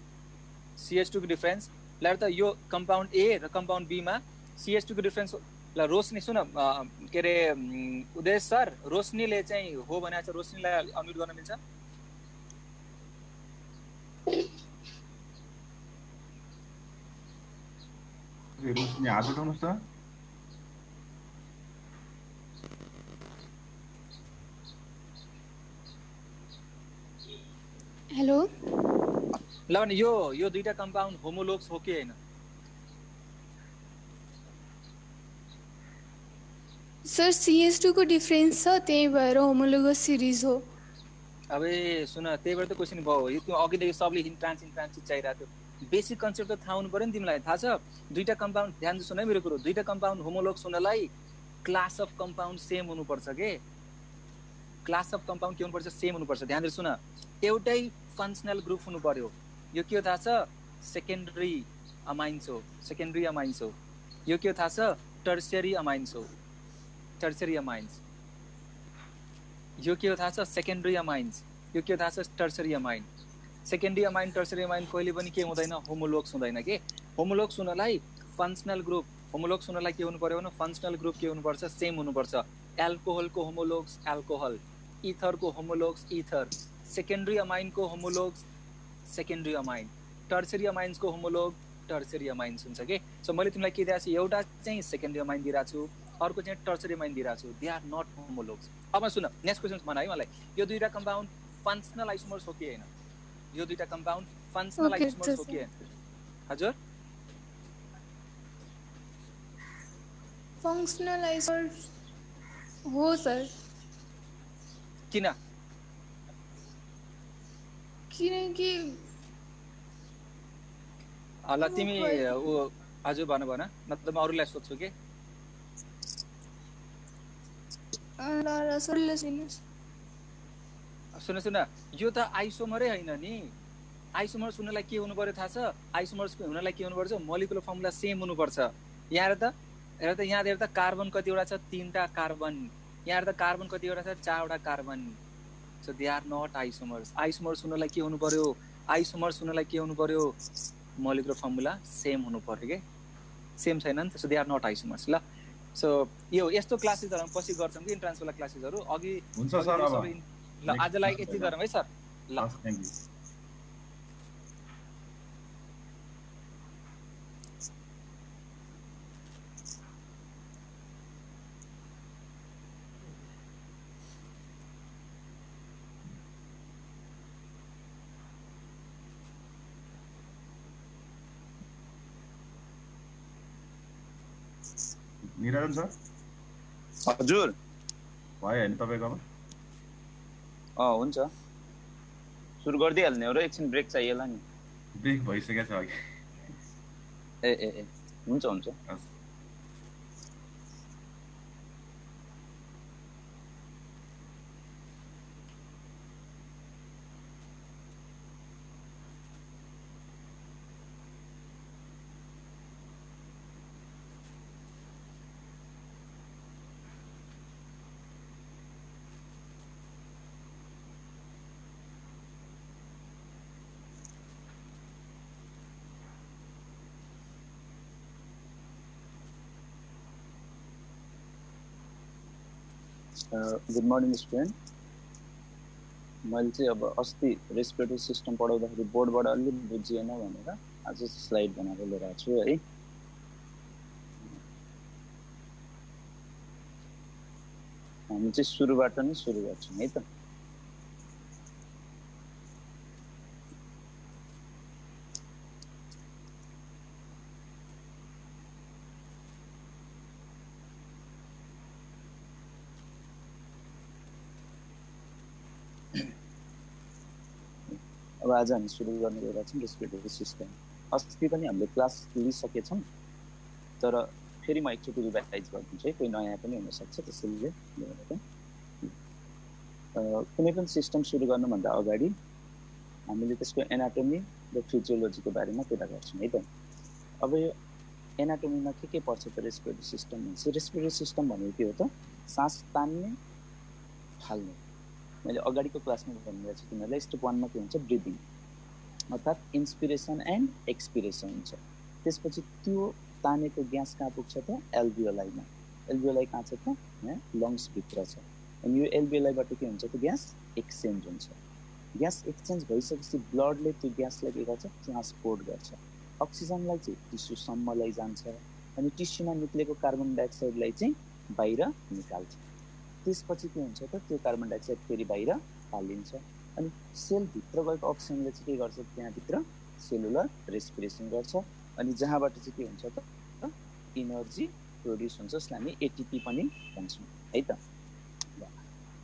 CH2 को डिफरेन्स ल त यो कम्पाउन्ड A र कम्पाउन्ड B मा CH2 को डिफरेन्स ल रोशनी सुन के रे उदय सर रोशनीले चाहिँ हो भने चाहिँ रोशनीलाई अनम्युट गर्न मिल्छ रोशनी हात उठाउनुहोस् त हेलो ल भने यो दुईटा कम्पाउन्ड होमोलोग्स हो कि हैन सर CH2 को डिफरेन्स छ त्यही भएर होमोलोगस सिरिज हो अबे सुन त्यही भएर त क्वेसन भयो यो त्यो अघिदेखि सबले हिन्ट ट्रान्स चाहिरहेको थियो बेसिक कन्सेप्ट त थाहा हुनु पर्यो नि तिमीलाई थाहा छ दुईटा कम्पाउन्ड ध्यान सुन है मेरो कुरो दुईटा कम्पाउन्ड होमोलोग्स हुनलाई क्लास अफ कम्पाउन्ड सेम हुनुपर्छ के क्लास अफ कम्पाउन्ड के हुनुपर्छ सेम हुनुपर्छ ध्यान दिएर सुन एउटै फङ्सनल ग्रुप हुनु पर्यो यो के हो थाहा छ सेकेन्डरी अमाइन्स हो यो के हो थाहा छ टर्सियरी अमाइन्स हो टर्सियरी अमाइन्स यो के हो थाहा छ सेकेन्डरी अमाइन्स यो के हो थाहा छ tertiary amine secondary amine tertiary amine कहिले पनि के हुँदैन होमोलोग्स हुँदैन के होमोलोग्स हुनलाई फङ्सनल ग्रुप होमोलोग्स हुनलाई के हुनु पर्यो भने फङ्सनल ग्रुप के हुनुपर्छ सेम हुनुपर्छ एल्कोहलको होमोलोग्स एल्कोहल इथरको होमोलोग्स इथर सेकेन्डरी अमाइनको होमोलोग्स सेकेन्डरी अमाइन टर्सियरी अमाइन्सको होमोलोग टर्सियरी अमाइन्स हुन्छ के सो मैले तिमीलाई के दिएको छु एउटा चाहिँ सेकेन्डरी अमाइन दिइरहेको छु अर्को चाहिँ टर्सियरी अमाइन दिइरहेको छु दे आर नट होमोलोग्स अब सुन नेक्स्ट क्वेसन भन है मलाई यो दुईटा कम्पाउन्ड फङ्सनल आइसोमर्स हो कि हैन यो दुईटा कम्पाउन्ड फङ्सनल आइसोमर्स हो कि हैन हजुर फङ्सनल आइसोमर्स हो सर किन किनकि ल तिमी हजुर भन नत्र म अरूलाई सोध्छु के सुन यो त आइसोमरै हैन नि आइसोमर्स हुनलाई के हुनु पर्यो थाहा छ आइसोमर्स हुनलाई के हुनु पर्छ मोलिकुलर फर्मुला सेम हुनुपर्छ यहाँ हेर त कार्बन कतिवटा छ 3टा कार्बन यहाँ हेर त कार्बन कतिवटा छ 4वटा carbon so they are not isomers isomers हुनलाई के हुनु पर्यो आइसोमर्स हुनलाई के हुनु पर्यो मोलिकुलर फर्मुला सेम हुनु पर्यो के सेम छैन नि त so they are not isomers ल सो यो यस्तो क्लासेसहरु हामी पछि गर्छौं कि इन्ट्रान्स वाला क्लासेसहरु अघि हुन्छ सर अब ल आजलाई यति गरौँ है सर ल थ्यांक यू निरञ्जन सर हजुर भयो हैन तपाईको अब हुन्छ सुरु गर्दिहाल्ने हो र एकछिन ब्रेक चाहिएला नि ब्रेक भइसकेको छ अघि ए हुन्छ हस् गुड मर्निङ स्टुडेन्ट। मैले चाहिँ अब अस्ति रेस्पिरेटरी सिस्टम पढाउँदाखेरि बोर्डबाट अलि बुझिएन भनेर आज स्लाइड बनाएर लिएर आएको छु है। हामी चाहिँ सुरुबाट नै सुरु गर्छौँ है त। अब आज हामी सुरु गर्ने गइरहेको छौँ रेस्पिरेटरी सिस्टम। अस्ति पनि हामीले क्लास लिइसकेछौँ, तर फेरि म एकचोटि रिभाइज गरिदिन्छु है, कोही नयाँ पनि हुनसक्छ, त्यसैले कुनै पनि सिस्टम सुरु गर्नुभन्दा अगाडि हामीले त्यसको एनाटोमी र फिजियोलोजीको बारेमा कुरा गर्छौँ है त। अब यो एनाटोमीमा के पर्छ त रेस्पिरेटरी सिस्टम भन्छ। रेस्पिरेटरी सिस्टम भनेको के हो त? सास तान्ने फाल्ने। मैले अगाडिको क्लासमा भनिरहेको छु तिमीहरूलाई। स्टेप 1 मा के हुन्छ? ब्रिदिङ, अर्थात् इन्सपिरेसन एन्ड एक्सपिरेसन हुन्छ। त्यसपछि त्यो तानेको ग्यास कहाँ पुग्छ त? एल्भियोलाईमा। एल्भियोलाई कहाँ छ त? यहाँ लङ्सभित्र छ। अनि यो एल्भियोलाईबाट के हुन्छ त? ग्यास एक्सचेन्ज हुन्छ। ग्यास एक्सचेन्ज भइसकेपछि ब्लडले त्यो ग्यासलाई के गर्छ? ट्रान्सपोर्ट गर्छ। अक्सिजनलाई चाहिँ टिस्युसम्म लैजान्छ अनि टिस्युमा निक्लेको कार्बन डाइअक्साइडलाई चाहिँ बाहिर निकाल्छ। त्यसपछि के हुन्छ त? त्यो कार्बन डाइअक्साइड फेरि बाहिर फालिन्छ अनि सेलभित्र गएको अक्सिजनले चाहिँ के गर्छ? त्यहाँभित्र सेलुलर रेस्पिरेसन गर्छ अनि जहाँबाट चाहिँ के हुन्छ त? इनर्जी प्रोड्युस हुन्छ। जसलाई हामी एटिपी पनि भन्छौँ है त।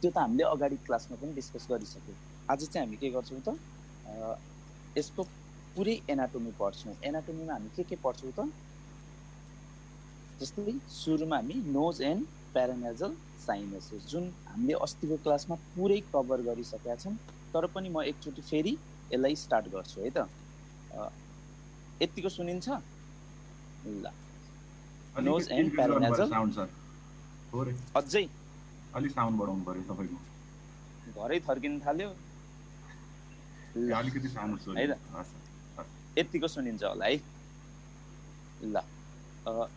त्यो त हामीले अगाडि क्लासमा पनि डिस्कस गरिसक्यौँ। आज चाहिँ हामी के गर्छौँ त? यसको पुरै एनाटोमी पढ्छौँ। एनाटोमीमा हामी के पढ्छौँ त? जस्तै सुरुमा हामी नोज एन्ड प्यारानेजल साइनसेस, जुन हामीले अस्तिको क्लासमा पुरै कभर गरिसकेका छौँ, तर पनि म एकचोटि फेरि यसलाई स्टार्ट गर्छु है त। यतिको सुनिन्छ? ल, नोज एन्ड प्यारानेजल अझै अलि साउन्ड बढाउनु पर्यो तपाईको। घरै थर्किन थाल्यो अलिकति साउन्ड है त। यतिको सुनिन्छ होला है। ल,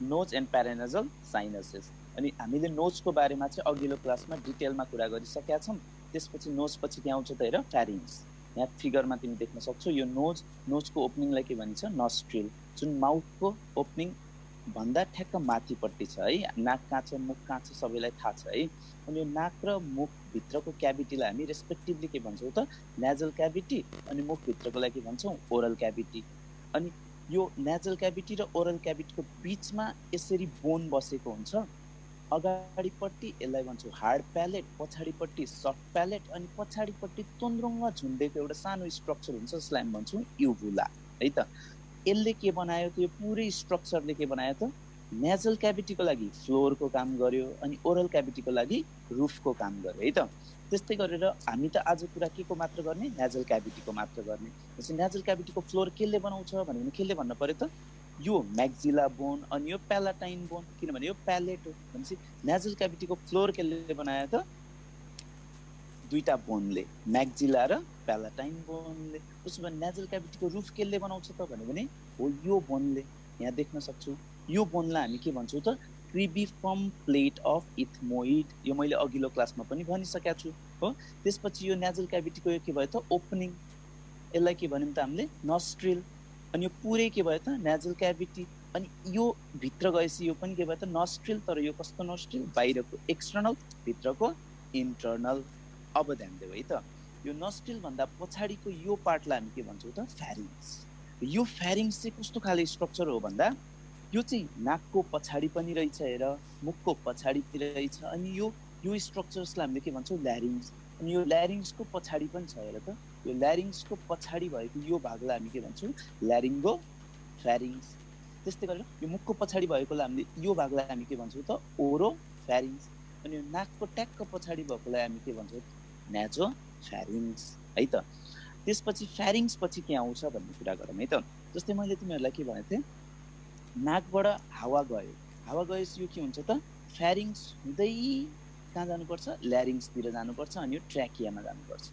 नोज एन्ड प्यारानेजल साइनसेस। अनि हामीले नोजको बारेमा चाहिँ अघिल्लो क्लासमा डिटेलमा कुरा गरिसकेका छौँ। त्यसपछि नोज पछि के आउँछ त हेर? फ्यारिङ्स। यहाँ फिगरमा तिमी देख्न सक्छौ यो नोजको ओपनिङलाई के भनिन्छ? नस्ट्रिल, जुन माउथको ओपनिङ भन्दा ठ्याक्क माथिपट्टि छ है। नाक कहाँ छ, मुख कहाँ छ सबैलाई थाहा छ है। अनि यो नाक र मुखभित्रको क्याभिटीलाई हामी रेस्पेक्टिभली के भन्छौँ त? Nasal cavity. अनि मुखभित्रकोलाई के भन्छौँ? Oral cavity. अनि यो नेजल क्याभिटी र ओरल क्याभिटीको बिचमा यसरी बोन बसेको हुन्छ। अगाडिपट्टि यसलाई भन्छौँ हार्ड प्यालेट, पछाडिपट्टि सफ्ट प्यालेट अनि पछाडिपट्टि तोन्द्रुङ्ग झुन्डेको एउटा सानो स्ट्रक्चर हुन्छ जसलाई हामी भन्छौँ युभुला है त। यसले के बनायो त? यो पुरै स्ट्रक्चरले के बनायो त? नेजल क्याभिटीको लागि फ्लोरको काम गर्यो अनि ओरल क्याभिटीको लागि रुफको काम गर्यो है त। त्यस्तै गरेर हामी त आज कुरा के को मात्र गर्ने? नेजल क्याभिटीको मात्र गर्ने। जस्तै नेजल क्याभिटीको फ्लोर केले बनाउँछ भने केले भन्नु पर्यो त? यो म्याक्जिला बोन अनि यो प्यालाटाइन बोन, किनभने यो प्यालेट हो भनेपछि नेजल क्याभिटीको फ्लोर केले बनायो त? दुईटा बोनले, म्याक्जिला र प्यालाटाइन बोनले। उसो भए नेजल क्याभिटीको रुफ केले बनाउँछ त भने हो यो बोनले। यहाँ देख्न सक्छौ यो बोनलाई हामी के भन्छौँ त? क्रिबिफर्म प्लेट अफ इथमोइड। यो मैले अघिल्लो क्लासमा पनि भनिसकेको छु हो। त्यसपछि यो नेजल क्याभिटीको यो के भयो त? ओपनिङ। यसलाई के भन्यौँ त हामीले? नस्ट्रिल। अनि यो पुरै के भयो त? Nasal cavity. अनि यो भित्र गएपछि यो पनि के भयो त? नस्ट्रिल। तर यो कस्तो नस्ट्रिल? बाहिरको एक्सटर्नल, भित्रको इन्टर्नल। अब ध्यान देऊ है त। यो नस्ट्रिल भन्दा पछाडिको यो पार्टलाई हामी के भन्छौँ त? फ्यारिङ्स। यो फ्यारिङ्स चाहिँ कस्तो खाले स्ट्रक्चर हो भन्दा यो चाहिँ नाकको पछाडि पनि रहेछ हेर, मुखको पछाडि रहेछ। अनि यो स्ट्रक्चर्सलाई हामीले के भन्छौँ? ल्यारिङ्स। अनि यो ल्यारिङ्सको पछाडि पनि छ हेर त। यो ल्यारिङ्सको पछाडि भएको यो भागलाई हामी के भन्छौँ? ल्यारिङ्गो फ्यारिङ्स। त्यस्तै गरेर यो मुखको पछाडि भएकोलाई हामीले यो भागलाई हामी के भन्छौँ त? ओरो फ्यारिङ्स। अनि यो नाकको ट्याक्क पछाडि भएकोलाई हामी के भन्छौँ? नेजो फ्यारिङ्स है त। त्यसपछि फ्यारिङ्स पछि के आउँछ भन्ने कुरा गरौँ है त। जस्तै मैले तिमीहरूलाई के भनेको थिएँ? नाकबाट हावा गयो, हावा गएपछि यो के हुन्छ त? फ्यारिङ्स हुँदै कहाँ जानुपर्छ? ल्यारिङ्सतिर जानुपर्छ अनि यो ट्र्याकियामा जानुपर्छ।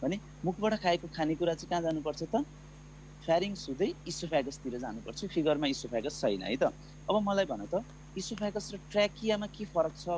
भने मुखबाट खाएको खानेकुरा चाहिँ कहाँ जानुपर्छ त? फ्यारिङ्स हुँदै इसोफेगसतिर जानुपर्छ। फिगरमा इसोफेगस छैन है त। अब मलाई भन त, इसोफेगस र ट्र्याकियामा के फरक छ?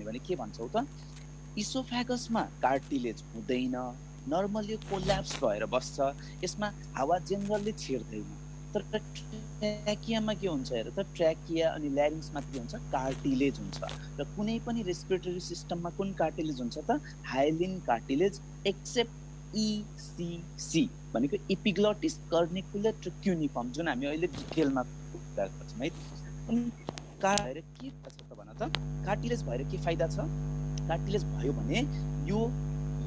भने के भन्छौ त इसोफेगसमा कार्टिलेज हुँदैन, नर्मली कोल्याप्स भएर बस्छ, यसमा हावा जेनरली छिर्दैन। तर ट्र्याकियामा के हुन्छ हेर त, ट्र्याकिया अनि ल्यारिङ्समा के हुन्छ, कार्टिलेज हुन्छ। र कुनै पनि रेस्पिरेटरी सिस्टममा कुन कार्टिलेज हुन्छ त, हाइलिन कार्टिलेज, एक्सेप्ट ECC भनेको इपिग्लोटिस कर्निकुलेट र क्युनिफर्म, जुन हामी अहिले डिटेलमा कुरा गर्छौँ है। भएर के छ त भन त, कार्टिलेज भएर के फाइदा छ? कार्टिलेज भयो भने यो